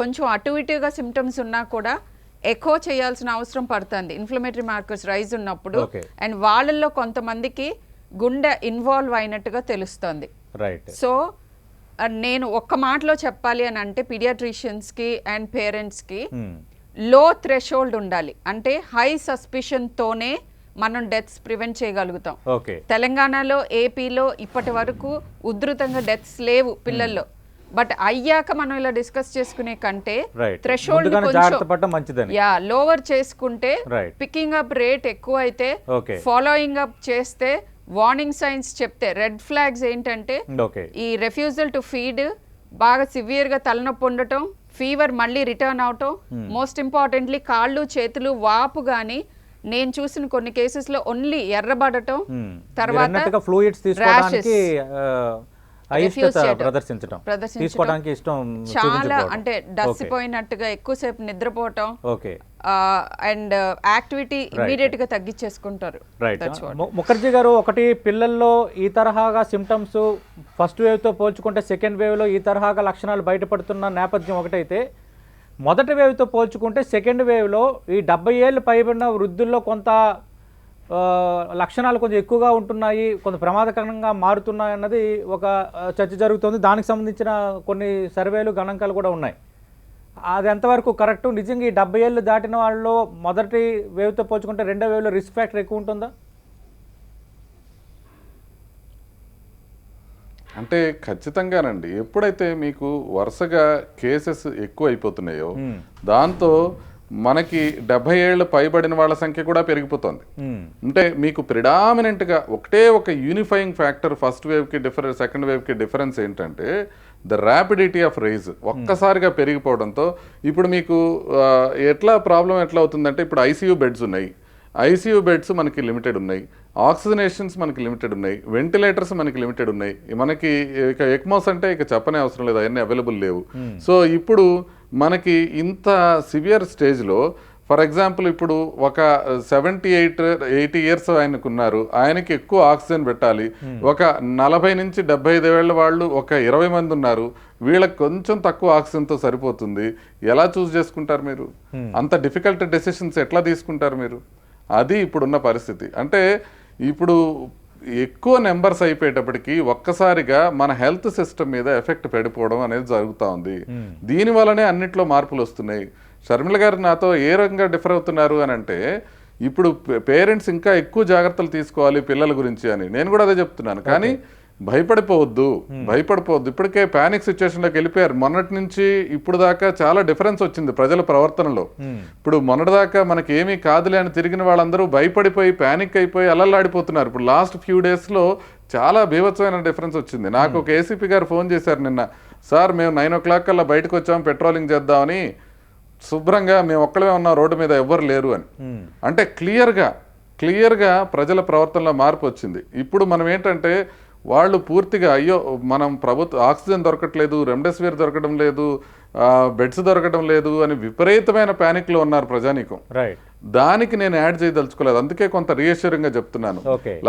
కొంచెం అటు ఇటుగా సిమ్టమ్స్ ఉన్నా కూడా ఎకో చేయాల్సిన అవసరం పడుతుంది ఇన్ఫ్లమేటరీ మార్కర్స్ రైజ్ ఉన్నప్పుడు. Okay. అండ్ వాళ్ళల్లో కొంతమందికి గుండె ఇన్వాల్వ్ అయినట్టుగా తెలుస్తుంది. రైట్. సో నేను ఒక్క మాటలో చెప్పాలి అని అంటే పీడియాట్రిషియన్స్కి అండ్ పేరెంట్స్కి లో థ్రెషోల్డ్ ఉండాలి. అంటే హై సస్పిషన్తోనే మనం డెత్స్ ప్రివెంట్ చేయగలుగుతాం. ఓకే. తెలంగాణలో, ఏపీలో ఇప్పటి వరకు ఉధృతంగా డెత్స్ లేవు పిల్లల్లో. బట్ అయ్యాక మనం ఇలా డిస్కస్ చేసుకునే కంటే రైట్. థ్రెషోల్డ్ ముందుగానే జాగ్రత్త పడటం మంచిదని. లోవర్ చేసుకుంటే రైట్. పికింగ్ అప్ రేట్ ఎక్కువ అయితే, ఓకే. ఫాలోయింగ్ అప్ చేస్తే, వార్నింగ్ సైన్స్ చెప్తే, రెడ్ ఫ్లాగ్స్ ఏంటంటే ఓకే. ఈ రెఫ్యూజల్ టు ఫీడ్, బాగా సివియర్గా తలనొప్పి ఉండటం, ఫీవర్ మళ్ళీ రిటర్న్ అవటం, మోస్ట్ ఇంపార్టెంట్లీ కాళ్ళు చేతులు వాపు కానీ నేను చూసిన కొన్ని కేసెస్లో ఓన్లీ ఎర్రబడటం, తర్వాత ఫ్లూయిడ్స్ తీసుకోవడానికి అయిష్టత చేయటం. ప్రదర్శించడం, తీసుకోవడానికి ఇష్టం చాలా చూపించకపోవడం. అంటే డస్సిపోయినట్టుగా ఎక్కువసేపు నిద్రపోవటం, ఓకే. అండ్ యాక్టివిటీ ఇమీడియట్ గా తగ్గించేసుకుంటారు. రైట్. ముఖర్జీ గారు, ఒకటి పిల్లల్లో ఈ తరహాగా సిమ్టమ్స్ ఫస్ట్ వేవ్తో పోల్చుకుంటే సెకండ్ వేవ్లో ఈ తరహాగా లక్షణాలు బయటపడుతున్న నేపథ్యం ఒకటైతే, మొదటి వేవ్తో పోల్చుకుంటే సెకండ్ వేవ్లో ఈ 70 ఏళ్ళు పైబడిన వృద్ధుల్లో కొంత లక్షణాలు కొంచెం ఎక్కువగా ఉంటున్నాయి, కొంత ప్రమాదకరంగా మారుతున్నాయి అన్నది ఒక చర్చ జరుగుతుంది. దానికి సంబంధించిన కొన్ని సర్వేలు గణాంకాలు కూడా ఉన్నాయి. అది ఎంతవరకు కరెక్టు? నిజంగా ఈ 70 ఏళ్ళు దాటిన వాళ్ళలో మొదటి వేవ్తో పోల్చుకుంటే రెండో వేవ్లో రిస్క్ ఫ్యాక్టర్ ఎక్కువ ఉంటుందా? అంటే ఖచ్చితంగానండి. ఎప్పుడైతే మీకు వరుసగా కేసెస్ ఎక్కువ అయిపోతున్నాయో దాంతో మనకి 70 ఏళ్ళు పైబడిన వాళ్ళ సంఖ్య కూడా పెరిగిపోతుంది. అంటే మీకు ప్రిడామినెంట్గా ఒకటే ఒక యూనిఫైయింగ్ ఫ్యాక్టర్ ఫస్ట్ వేవ్కి డిఫరెన్స్, సెకండ్ వేవ్కి డిఫరెన్స్ ఏంటంటే ద ర్యాపిడిటీ ఆఫ్ రైజ్ ఒక్కసారిగా పెరిగిపోవడంతో ఇప్పుడు మీకు ఎట్లా ప్రాబ్లం ఎట్లా అవుతుందంటే, ఇప్పుడు ఐసీయూ బెడ్స్ ఉన్నాయి, ఐసీయూ బెడ్స్ మనకి లిమిటెడ్ ఉన్నాయి, ఆక్సిజనేషన్స్ మనకి లిమిటెడ్ ఉన్నాయి, వెంటిలేటర్స్ మనకి లిమిటెడ్ ఉన్నాయి, మనకి ఇక ఎక్మోస్ అంటే ఇక చెప్పనే అవసరం లేదు, అవన్నీ అవైలబుల్ లేవు. సో ఇప్పుడు మనకి ఇంత సివియర్ స్టేజ్లో ఫర్ ఎగ్జాంపుల్ ఇప్పుడు ఒక 78-80 ఇయర్స్ ఆయనకున్నారు, ఆయనకి ఎక్కువ ఆక్సిజన్ పెట్టాలి. ఒక 40 నుంచి 75 ఏళ్ళ వాళ్ళు ఒక 20 మంది ఉన్నారు, వీళ్ళకి కొంచెం తక్కువ ఆక్సిజన్తో సరిపోతుంది. ఎలా చూస్ చేసుకుంటారు మీరు? అంత డిఫికల్ట్ డెసిషన్స్ ఎట్లా తీసుకుంటారు మీరు? అది ఇప్పుడున్న పరిస్థితి. అంటే ఇప్పుడు ఎక్కువ నెంబర్స్ అయిపోయేటప్పటికి ఒక్కసారిగా మన హెల్త్ సిస్టమ్ మీద ఎఫెక్ట్ పడిపోవడం అనేది జరుగుతూ ఉంది. దీని వల్లనే అన్నిట్లో మార్పులు వస్తున్నాయి. షర్మిల గారు నాతో ఏ రకంగా డిఫర్ అవుతున్నారు అని అంటే, ఇప్పుడు పేరెంట్స్ ఇంకా ఎక్కువ జాగ్రత్తలు తీసుకోవాలి పిల్లల గురించి అని నేను కూడా అదే చెప్తున్నాను. కానీ భయపడిపోవద్దు. ఇప్పటికే ప్యానిక్ సిచ్యువేషన్లోకి వెళ్ళిపోయారు. మొన్నటి నుంచి ఇప్పుడు దాకా చాలా డిఫరెన్స్ వచ్చింది ప్రజల ప్రవర్తనలో. ఇప్పుడు మొన్నటిదాకా మనకి ఏమీ కాదులే అని తిరిగిన వాళ్ళందరూ భయపడిపోయి ప్యానిక్ అయిపోయి అల్లల్లాడిపోతున్నారు. ఇప్పుడు లాస్ట్ ఫ్యూ డేస్లో చాలా బీభత్సమైన డిఫరెన్స్ వచ్చింది. నాకు ఒక ఏసీపీ గారు ఫోన్ చేశారు నిన్న, సార్ మేము 9 o'clock కల్లా బయటకు వచ్చాము పెట్రోలింగ్ చేద్దామని, శుభ్రంగా మేము ఒక్కడే ఉన్నాం, రోడ్డు మీద ఎవ్వరు లేరు అని. అంటే క్లియర్గా ప్రజల ప్రవర్తనలో మార్పు వచ్చింది. ఇప్పుడు మనం ఏంటంటే వాళ్ళు పూర్తిగా అయ్యో మనం ఆక్సిజన్ దొరకట్లేదు, రెమ్డెసివిర్ దొరకడం లేదు, బెడ్స్ దొరకడం లేదు అని విపరీతమైన ప్యానిక్లో ఉన్నారు ప్రజానీకం. దానికి నేను యాడ్ చేయదలుచుకోలేదు, అందుకే కొంత రీఅష్యూరింగ్గా చెప్తున్నాను.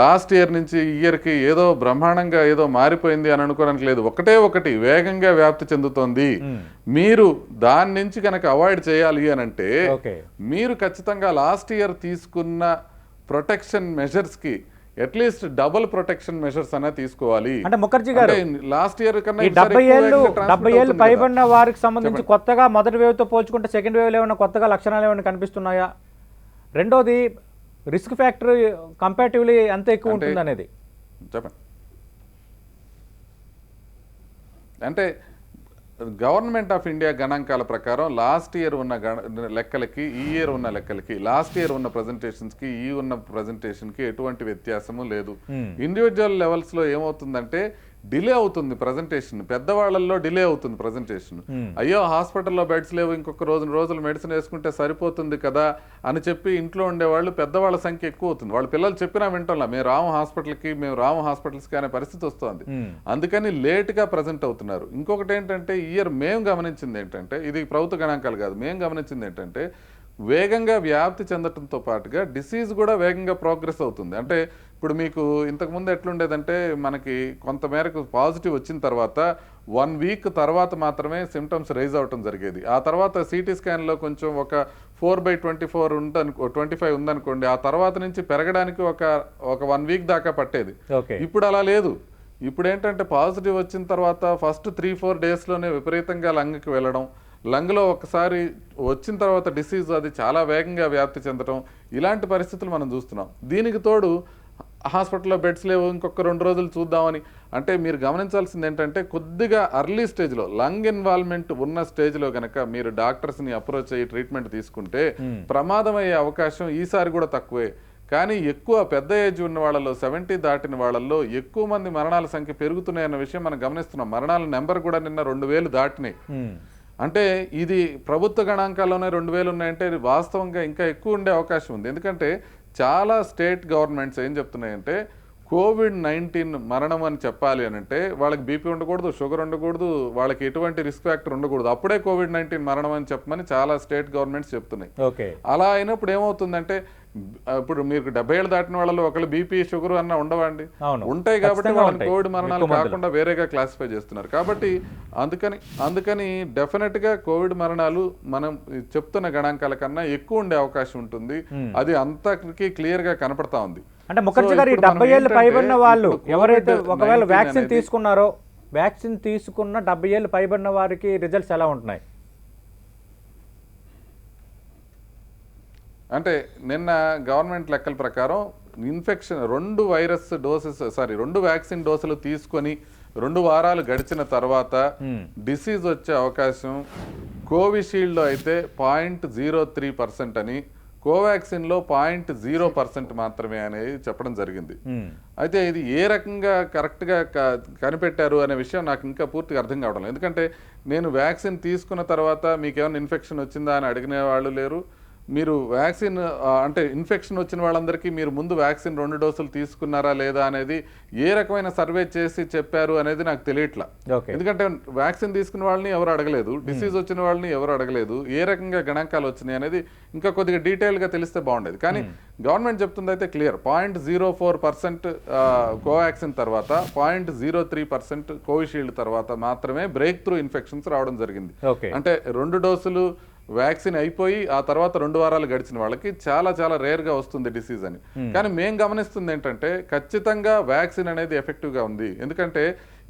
లాస్ట్ ఇయర్ నుంచి ఈ ఇయర్కి ఏదో బ్రహ్మాండంగా ఏదో మారిపోయింది అని అనుకోవడానికి లేదు. ఒకటి వేగంగా వ్యాప్తి చెందుతోంది. మీరు దాని నుంచి కనుక అవాయిడ్ చేయాలి అని అంటే మీరు ఖచ్చితంగా లాస్ట్ ఇయర్ తీసుకున్న ప్రొటెక్షన్ మెజర్స్కి అట్లీస్ట్ డబుల్ ప్రొటెక్షన్ మెజర్స్ అనే తీసుకోవాలి. అంటే ముఖర్జీ గారు, లాస్ట్ ఇయర్ కన్నా 70 ఏళ్ళు పైబడిన వారికి సంబంధించి కొత్తగా మొదటి వేవ్తో పోల్చుకుంటే సెకండ్ వేవ్లో ఏమైనా కొత్తగా లక్షణాలు ఏమైనా కనిపిస్తున్నాయా? రెండోది రిస్క్ ఫ్యాక్టర్ కంపారిటివ్లీ ఎంత ఎక్కువ ఉంటుంది అనేది చెప్పండి. అంటే గవర్నమెంట్ ఆఫ్ ఇండియా గణాంకాల ప్రకారం లాస్ట్ ఇయర్ ఉన్న లెక్కలకి ఈ ఇయర్ ఉన్న లెక్కలకి, లాస్ట్ ఇయర్ ఉన్న ప్రజెంటేషన్స్కి ఈ ఉన్న ప్రజెంటేషన్కి ఎటువంటి వ్యత్యాసము లేదు. ఇండివిజువల్ లెవెల్స్లో ఏమవుతుందంటే డిలే అవుతుంది ప్రజెంటేషన్, పెద్దవాళ్ళల్లో డిలే అవుతుంది ప్రజెంటేషన్. అయ్యో హాస్పిటల్లో బెడ్స్ లేవు, ఇంకొక రోజులు మెడిసిన్ వేసుకుంటే సరిపోతుంది కదా అని చెప్పి ఇంట్లో ఉండేవాళ్ళు పెద్దవాళ్ళ సంఖ్య ఎక్కువ అవుతుంది. వాళ్ళ పిల్లలు చెప్పినా వింటాం, మేము రాము హాస్పిటల్స్కి అనే పరిస్థితి వస్తుంది. అందుకని లేట్గా ప్రజెంట్ అవుతున్నారు. ఇంకొకటి ఏంటంటే ఇయర్ మేము గమనించింది ఏంటంటే, ఇది ప్రభుత్వ గణాంకాలు కాదు, మేము గమనించింది ఏంటంటే వేగంగా వ్యాప్తి చెందడంతో పాటుగా డిసీజ్ కూడా వేగంగా ప్రోగ్రెస్ అవుతుంది. అంటే ఇప్పుడు మీకు ఇంతకుముందు ఎట్లుండేదంటే మనకి కొంతమేరకు పాజిటివ్ వచ్చిన తర్వాత 1 వీక్ తర్వాత మాత్రమే సిమ్టమ్స్ రైజ్ అవటం జరిగేది. ఆ తర్వాత సిటీ స్కాన్లో కొంచెం ఒక 4/24 25 ఉందనుకోండి, ఆ తర్వాత నుంచి పెరగడానికి ఒక 1 వీక్ దాకా పట్టేది. ఇప్పుడు అలా లేదు. ఇప్పుడు ఏంటంటే పాజిటివ్ వచ్చిన తర్వాత ఫస్ట్ 3-4 డేస్లోనే విపరీతంగా లంగ్కి వెళ్ళడం, లంగ్లో ఒకసారి వచ్చిన తర్వాత డిసీజ్ అది చాలా వేగంగా వ్యాప్తి చెందడం, ఇలాంటి పరిస్థితులు మనం చూస్తున్నాం. దీనికి తోడు హాస్పిటల్లో బెడ్స్ లేవు, ఇంకొక 2 రోజులు చూద్దామని. అంటే మీరు గమనించాల్సింది ఏంటంటే కొద్దిగా అర్లీ స్టేజ్లో లంగ్ ఇన్వాల్వ్మెంట్ ఉన్న స్టేజ్లో కనుక మీరు డాక్టర్స్ని అప్రోచ్ అయ్యి ట్రీట్మెంట్ తీసుకుంటే ప్రమాదం అయ్యే అవకాశం ఈసారి కూడా తక్కువే. కానీ ఎక్కువ పెద్ద ఏజ్ ఉన్న వాళ్ళలో 70 దాటిన వాళ్ళల్లో ఎక్కువ మంది మరణాల సంఖ్య పెరుగుతున్నాయన్న విషయం మనం గమనిస్తున్నాం. మరణాల నెంబర్ కూడా నిన్న 2000 దాటినాయి. అంటే ఇది ప్రభుత్వ గణాంకాల్లోనే 2000 ఉన్నాయంటే వాస్తవంగా ఇంకా ఎక్కువ ఉండే అవకాశం ఉంది. ఎందుకంటే చాలా స్టేట్ గవర్నమెంట్స్ ఏం చెప్తున్నాయంటే COVID-19 మరణం అని చెప్పాలి అని అంటే వాళ్ళకి బీపీ ఉండకూడదు, షుగర్ ఉండకూడదు, వాళ్ళకి ఎటువంటి రిస్క్ ఫ్యాక్టర్ ఉండకూడదు, అప్పుడే COVID-19 మరణం అని చెప్పమని చాలా స్టేట్ గవర్నమెంట్స్ చెప్తున్నాయి. అలా అయినప్పుడు ఏమవుతుందంటే ఇప్పుడు మీరు 70 ఏళ్ళు దాటిన వాళ్ళలో ఒకళ్ళు బీపీ షుగర్ అన్న ఉండవండి, ఉంటాయి. కాబట్టి వాళ్ళని కోవిడ్ మరణాలు కాకుండా వేరేగా క్లాసిఫై చేస్తున్నారు. కాబట్టి అందుకని డెఫినెట్ గా కోవిడ్ మరణాలు మనం చెప్తున్న గణాంకాల కన్నా ఎక్కువ ఉండే అవకాశం ఉంటుంది. అది అంతకి క్లియర్ గా కనపడతా ఉంది. అంటే ముఖర్జీ గారు 70 ఏళ్ళు పైబడిన వాళ్ళు ఎవరైతే ఒకవేళ వ్యాక్సిన్ తీసుకున్నారో, వ్యాక్సిన్ తీసుకున్న 70 ఏళ్ళు పైబడిన వారికి రిజల్ట్స్ ఎలా ఉంటున్నాయి? అంటే నిన్న గవర్నమెంట్ లెక్కల ప్రకారం ఇన్ఫెక్షన్ 2 వ్యాక్సిన్ డోసులు తీసుకొని 2 వారాలు గడిచిన తర్వాత డిసీజ్ వచ్చే అవకాశం కోవిషీల్డ్లో అయితే 0.03% అని, కోవాక్సిన్లో 0.0% మాత్రమే అనేది చెప్పడం జరిగింది. అయితే ఇది ఏ రకంగా కరెక్ట్గా కనిపెట్టారు అనే విషయం నాకు ఇంకా పూర్తిగా అర్థం కావడం లేదు. ఎందుకంటే నేను వ్యాక్సిన్ తీసుకున్న తర్వాత మీకు ఏమైనా ఇన్ఫెక్షన్ వచ్చిందా అని అడిగిన వాళ్ళు లేరు. మీరు వ్యాక్సిన్ అంటే ఇన్ఫెక్షన్ వచ్చిన వాళ్ళందరికీ మీరు ముందు వ్యాక్సిన్ 2 డోసులు తీసుకున్నారా లేదా అనేది ఏ రకమైన సర్వే చేసి చెప్పారు అనేది నాకు తెలియట్లా. ఎందుకంటే వ్యాక్సిన్ తీసుకున్న వాళ్ళని ఎవరు అడగలేదు, డిసీజ్ వచ్చిన వాళ్ళని ఎవరు అడగలేదు, ఏ రకంగా గణాంకాలు వచ్చినాయి అనేది ఇంకా కొద్దిగా డీటెయిల్గా తెలిస్తే బాగుండేది. కానీ గవర్నమెంట్ చెప్తుంది అయితే క్లియర్, 0.04% కోవాక్సిన్ తర్వాత 0.03% కోవిషీల్డ్ తర్వాత మాత్రమే బ్రేక్ త్రూ ఇన్ఫెక్షన్స్ రావడం జరిగింది. అంటే 2 డోసులు వ్యాక్సిన్ అయిపోయి ఆ తర్వాత 2 వారాలు గడిచిన వాళ్ళకి చాలా చాలా రేర్గా వస్తుంది డిసీజ్ అని. కానీ మేము గమనిస్తుంది ఏంటంటే ఖచ్చితంగా వ్యాక్సిన్ అనేది ఎఫెక్టివ్గా ఉంది. ఎందుకంటే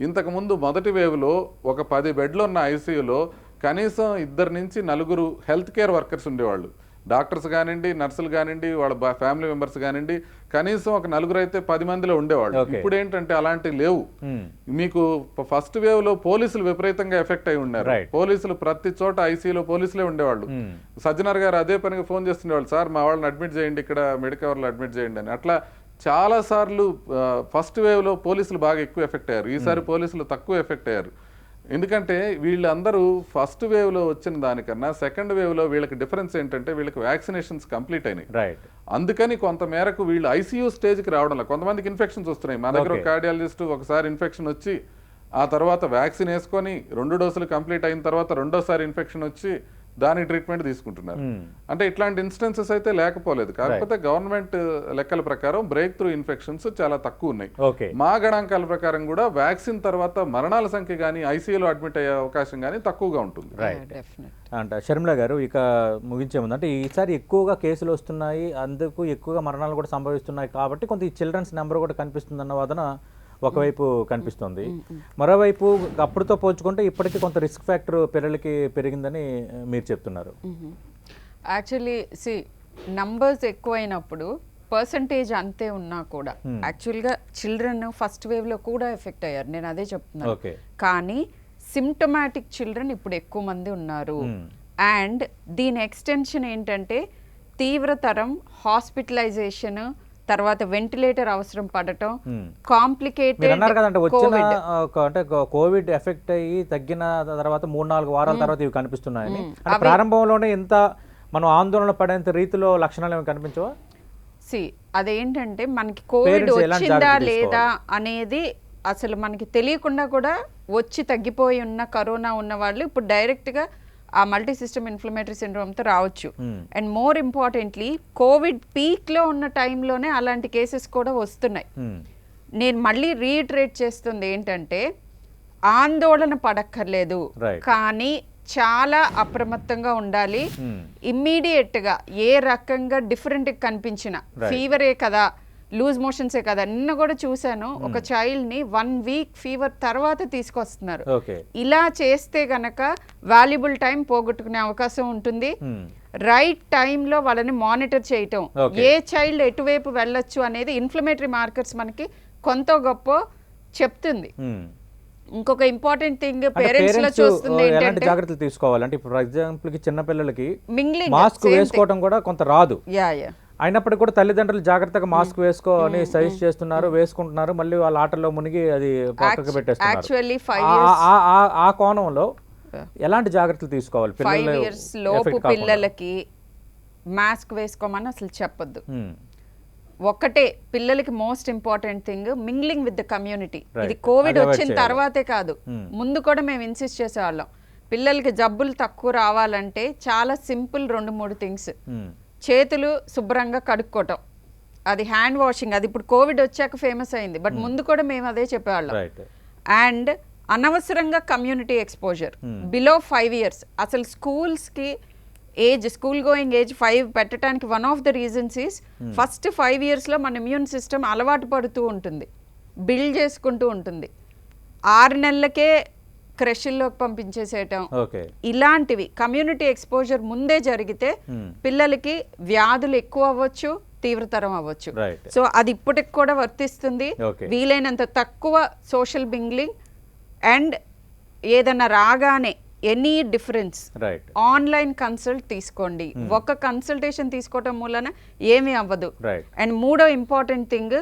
ఇంతకు ముందు మొదటి వేవ్లో ఒక 10 బెడ్లు ఉన్న ఐసీయూలో కనీసం 2 నుంచి 4 హెల్త్ కేర్ వర్కర్స్ ఉండేవాళ్ళు. డాక్టర్స్ కానివ్వండి, నర్సులు కానివ్వండి, వాళ్ళ ఫ్యామిలీ మెంబర్స్ కానివ్వండి, కనీసం ఒక 4 అయితే 10 మందిలో ఉండేవాళ్ళు. ఇప్పుడు ఏంటంటే అలాంటివి లేవు. మీకు ఫస్ట్ వేవ్ లో పోలీసులు విపరీతంగా ఎఫెక్ట్ అయి ఉన్నారు. పోలీసులు ప్రతి చోట ఐసీయూలో పోలీసులే ఉండేవాళ్ళు. సజ్జనార్ గారు అదే పనిగా ఫోన్ చేస్తుండేవాళ్ళు, సార్ మా వాళ్ళని అడ్మిట్ చేయండి, ఇక్కడ మెడికవర్లో అడ్మిట్ చేయండి అని. అట్లా చాలా సార్లు ఫస్ట్ వేవ్ లో పోలీసులు బాగా ఎక్కువ ఎఫెక్ట్ అయ్యారు, ఈసారి పోలీసులు తక్కువ ఎఫెక్ట్ అయ్యారు. ఎందుకంటే వీళ్ళందరూ ఫస్ట్ వేవ్ లో వచ్చిన దానికన్నా సెకండ్ వేవ్ లో వీళ్ళకి డిఫరెన్స్ ఏంటంటే వీళ్ళకి వ్యాక్సినేషన్స్ కంప్లీట్ అయినాయి. అందుకని కొంత మేరకు వీళ్ళు ఐసీయూ స్టేజ్కి రావడంలో కొంతమందికి ఇన్ఫెక్షన్స్ వస్తున్నాయి. మా దగ్గర కార్డియాలజిస్ట్ ఒకసారి ఇన్ఫెక్షన్ వచ్చి ఆ తర్వాత వ్యాక్సిన్ వేసుకొని 2 డోసులు కంప్లీట్ అయిన తర్వాత 2వ సారి ఇన్ఫెక్షన్ వచ్చి దాని ట్రీట్మెంట్ తీసుకుంటున్నారు. అంటే ఇట్లాంటి ఇన్స్టెన్సెస్ అయితే లేకపోలేదు. కాకపోతే గవర్నమెంట్ లెక్కల ప్రకారం బ్రేక్ త్రూ ఇన్ఫెక్షన్స్ చాలా తక్కువ ఉన్నాయి. మా గణాంకాల ప్రకారం కూడా వ్యాక్సిన్ తర్వాత మరణాల సంఖ్య కానీ ఐసీయూలో అడ్మిట్ అయ్యే అవకాశం కానీ తక్కువగా ఉంటుంది. అంటే షర్మిల గారు, ఇక ముగించే ముందు అంటే ఈసారి ఎక్కువగా కేసులు వస్తున్నాయి, అందుకు ఎక్కువగా మరణాలు కూడా సంభవిస్తున్నాయి కాబట్టి కొంత ఈ చిల్డ్రన్స్ నెంబర్ కూడా కనిపిస్తుంది అన్న వాదన ఒకవైపు కనిపిస్తుంది. మరోవైపు అప్పుడుతో పోల్చుకుంటే ఇప్పటికీ కొంత రిస్క్ ఫ్యాక్టర్ పిల్లలకి పెరిగిందని మీరు చెప్తున్నారు. యాక్చువల్లీ నంబర్స్ ఎక్కువైనప్పుడు పర్సంటేజ్ అంతే ఉన్నా కూడా యాక్చువల్గా చిల్డ్రన్ ఫస్ట్ వేవ్లో కూడా ఎఫెక్ట్ అయ్యారు, నేను అదే చెప్తున్నాను. కానీ సిమ్టమాటిక్ చిల్డ్రన్ ఇప్పుడు ఎక్కువ మంది ఉన్నారు. అండ్ దీని ఎక్స్టెన్షన్ ఏంటంటే తీవ్రతరం హాస్పిటలైజేషన్, తర్వాత వెంటిలేటర్ అవసరం పడటం, మీరు అన్నారు కదంటే వచ్చిన కాంప్లికేటెడ్ అంటే కోవిడ్ ఎఫెక్ట్ అయ్యి తగ్గిన తర్వాత 3-4 వారాల తర్వాత ఇవి కనిపిస్తున్నాయని, అంటే ప్రారంభంలోనే ఇంత మనం ఆందోళన పడేంత రీతిలో లక్షణాలు ఏమి కనిపించవా? అదేంటంటే మనకి కోవిడ్ Parents ఎలాంటి వచ్చిందా జాగ్రత్తలు లేదా అనేది అసలు మనకి తెలియకుండా కూడా వచ్చి తగ్గిపోయి ఉన్న కరోనా ఉన్న వాళ్ళు ఇప్పుడు డైరెక్ట్గా ఆ మల్టీ సిస్టమ్ ఇన్ఫ్లమేటరీ సిండ్రోమ్తో రావచ్చు. అండ్ మోర్ ఇంపార్టెంట్లీ కోవిడ్ పీక్లో ఉన్న టైంలోనే అలాంటి కేసెస్ కూడా వస్తున్నాయి. నేను మళ్ళీ రీఇటరేట్ చేస్తుంది ఏంటంటే ఆందోళన పడక్కర్లేదు, కానీ చాలా అప్రమత్తంగా ఉండాలి. ఇమ్మీడియట్గా ఏ రకంగా డిఫరెంట్ కనిపించిన ఫీవరే కదా, లూజ్ మోషన్సే కదా, నిన్న కూడా చూశాను ఒక చైల్డ్ని 1 వీక్ ఫీవర్ తర్వాత తీసుకొస్తున్నారు. ఇలా చేస్తే గనక వాల్యుబుల్ టైం పోగొట్టుకునే అవకాశం ఉంటుంది. రైట్ టైంలో వాళ్ళని మానిటర్ చేయటం, ఏ చైల్డ్ ఎటువైపు వెళ్ళొచ్చు అనేది ఇన్ఫ్లమేటరీ మార్కర్స్ మనకి కొంత గొప్ప చెప్తుంది. ఇంకొక ఇంపార్టెంట్ థింగ్ పేరెంట్స్ లో చూస్తుంది ఏంటంటే జాగ్రత్తలు తీసుకోవాలంటే ఇప్పుడు ఫర్ ఎగ్జాంపుల్ కి చిన్న పిల్లలకి మింగ్లింగ్ మాస్క్ వేసుకోవడం కూడా కొంత రాదు. యా అయినప్పటికీ కూడా తల్లిదండ్రులు జాగ్రత్తగా మాస్క్ వేసుకో అని సజెస్ట్ చేస్తున్నారు, వేసుకుంటున్నారు, మళ్ళీ వాళ్ళ ఆటల్లో మునిగి అది పక్కకు పెట్టేస్తున్నారు. ఆ కోణంలో ఎలాంటి జాగ్రత్తలు తీసుకోవాలి? 5 years లోపు పిల్లలకి మాస్క్ వేసుకోమని అసలు చెప్పొద్దు. ఒక్కటే పిల్లలకి most important thing mingling with the community. ఇది కోవిడ్ వచ్చిన తర్వాతే కాదు, ముందు కూడా మేము ఇన్సిస్ట్ చేసేవాళ్ళం. పిల్లలకి జబ్బులు తక్కువ రావాలంటే చాలా సింపుల్ 2-3 థింగ్స్. చేతులు శుభ్రంగా కడుక్కోవటం, అది హ్యాండ్ వాషింగ్, అది ఇప్పుడు కోవిడ్ వచ్చాక ఫేమస్ అయింది, బట్ ముందు కూడా మేము అదే చెప్పేవాళ్ళం. అండ్ అనవసరంగా కమ్యూనిటీ ఎక్స్పోజర్ బిలో 5 years. అసలు స్కూల్స్కి స్కూల్ గోయింగ్ ఏజ్ 5 పెట్టడానికి one of the reasons is first 5 yearsలో మన ఇమ్యూన్ సిస్టమ్ అలవాటు పడుతూ ఉంటుంది, బిల్డ్ చేసుకుంటూ ఉంటుంది. 6 నెలలకే క్రష్ల్లోకి పంపించేసేయటం, ఇలాంటివి కమ్యూనిటీ ఎక్స్పోజర్ ముందే జరిగితే పిల్లలకి వ్యాధులు ఎక్కువ అవ్వచ్చు, తీవ్రతరం అవ్వచ్చు. సో అది ఇప్పటికి కూడా వర్తిస్తుంది. వీలైనంత తక్కువ సోషల్ మింగ్లింగ్ అండ్ ఏదన్నా రాగానే ఎనీ డిఫరెన్స్ ఆన్లైన్ కన్సల్ట్ తీసుకోండి. ఒక కన్సల్టేషన్ తీసుకోవటం మూలన ఏమీ అవ్వదు. అండ్ మూడో ఇంపార్టెంట్ థింగ్,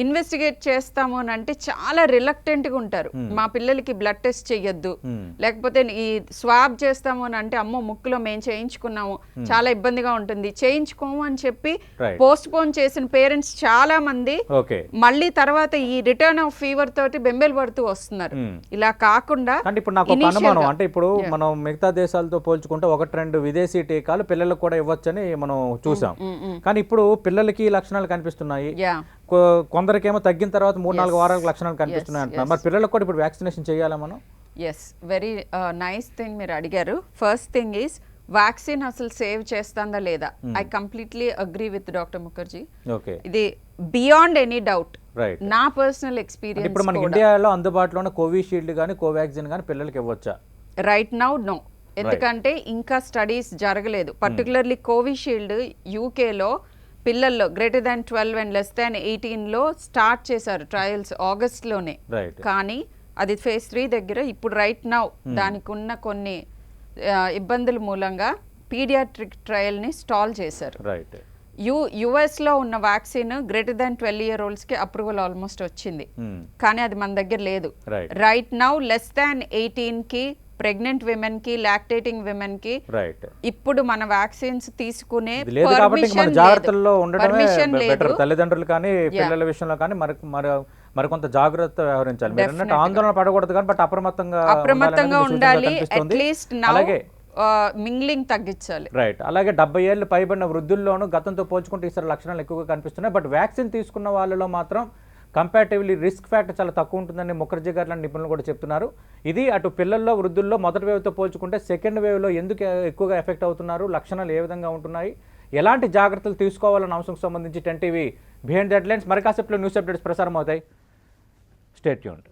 ఇన్వెస్టిగేట్ చేస్తాము అని అంటే చాలా రిలక్టెంట్గా ఉంటారు. మా పిల్లలకి బ్లడ్ టెస్ట్ చెయ్యొద్దు, లేకపోతే ఈ స్వాబ్ చేస్తాము అని అంటే అమ్మో ముక్కులో మేము చేయించుకున్నాము చాలా ఇబ్బందిగా ఉంటుంది, చేయించుకోము అని చెప్పి పోస్ట్ పోన్ చేసిన పేరెంట్స్ చాలా మంది మళ్ళీ తర్వాత ఈ రిటర్న్ ఆఫ్ ఫీవర్ తోటి బెంబేలు పడుతూ వస్తున్నారు. ఇలా కాకుండా ఇప్పుడు నాకు ఒక అనుమానం, అంటే ఇప్పుడు మనం మిగతా దేశాలతో పోల్చుకుంటే 1-2 విదేశీ టీకాలు పిల్లలకు కూడా ఇవ్వచ్చని మనం చూసాం. కానీ ఇప్పుడు పిల్లలకి లక్షణాలు కనిపిస్తున్నాయి, కొందరికేమో తగ్గిన తర్వాత 3-4 వారాలకు లక్షణాలు కనిపిస్తున్నాయి అంటున్నారు. మరి పిల్లలకు కూడా ఇప్పుడు వ్యాక్సినేషన్ చేయాలా మనం? ఎస్, వెరీ నైస్ థింగ్ మీరు అడిగారు. ఫస్ట్ థింగ్ ఈస్ వ్యాక్సిన్ అసలు సేవ్ చేస్తుందా లేదా. I completely agree with doctor Mukherjee. ఇది బియాండ్ ఎనీ డౌట్. నా పర్సనల్ ఎక్స్పీరియన్స్. ఇప్పుడు మనకి ఇండియాలో అందుబాటులో ఉన్న కోవిషీల్డ్ కానీ కోవాక్సిన్ కానీ పిల్లలకి ఇవ్వచ్చా? రైట్ నౌ నో, ఎందుకంటే ఇంకా స్టడీస్ జరగలేదు. పర్టికులర్లీ కోవిషీల్డ్ యూకేలో పిల్లల్లో greater than 12 and less than 18లో స్టార్ట్ చేశారు ట్రయల్స్ ఆగస్ట్లోనే. కానీ అది phase 3 దగ్గర ఇప్పుడు రైట్ నౌ దానికి ఉన్న కొన్ని ఇబ్బందుల మూలంగా పీడియాట్రిక్ ట్రయల్ని స్టాల్ చేశారు. యుఎస్లో ఉన్న వ్యాక్సిన్ గ్రేటర్ దాన్ 12 year oldsకి అప్రూవల్ ఆల్మోస్ట్ వచ్చింది, కానీ అది మన దగ్గర లేదు. రైట్ నౌ లెస్ దాన్ 18కి ప్రెగ్నెంట్ విమెన్ కి, లాక్టేటింగ్ విమెన్ కి ఇప్పుడు మన వ్యాక్సిన్స్ తీసుకునే జాగ్రత్తల్లో ఉండడమే బెటర్. తల్లిదండ్రులు కానీ పిల్లల విషయంలో కానీ మరికొంత జాగ్రత్త వ్యవహరించాలి. మీరు అన్నట్టు ఆందోళన పడకూడదు కానీ బట్ అప్రమత్తంగా ఉండాలి. అట్లీస్ట్ అలాగే మింగ్లింగ్ తగ్గించాలి. అలాగే 70 ఏళ్ళు పైబడిన వృద్ధుల్లోనూ గతంతో పోల్చుకుంటే ఈసారి లక్షణాలు ఎక్కువగా కనిపిస్తున్నాయి. బట్ వ్యాక్సిన్ తీసుకున్న వాళ్ళలో మాత్రం కంపారిటివ్లీ రిస్క్ ఫ్యాక్టర్ చాలా తక్కువ ఉంటుందని ముఖర్జీ గారు లాంటి నిపుణులు కూడా చెప్తున్నారు. ఇది అటు పిల్లల్లో వృద్ధుల్లో మొదటి వేవ్తో పోల్చుకుంటే సెకండ్ వేవ్లో ఎందుకు ఎక్కువగా ఎఫెక్ట్ అవుతున్నారు, లక్షణాలు ఏ విధంగా ఉంటున్నాయి, ఎలాంటి జాగ్రత్తలు తీసుకోవాలన్న అంశం సంబంధించి 10 TV బిహైండ్ ది హెడ్లైన్స్ మరి కాసేపులో న్యూస్ అప్డేట్స్ ప్రసారం అవుతాయి. Stay tuned.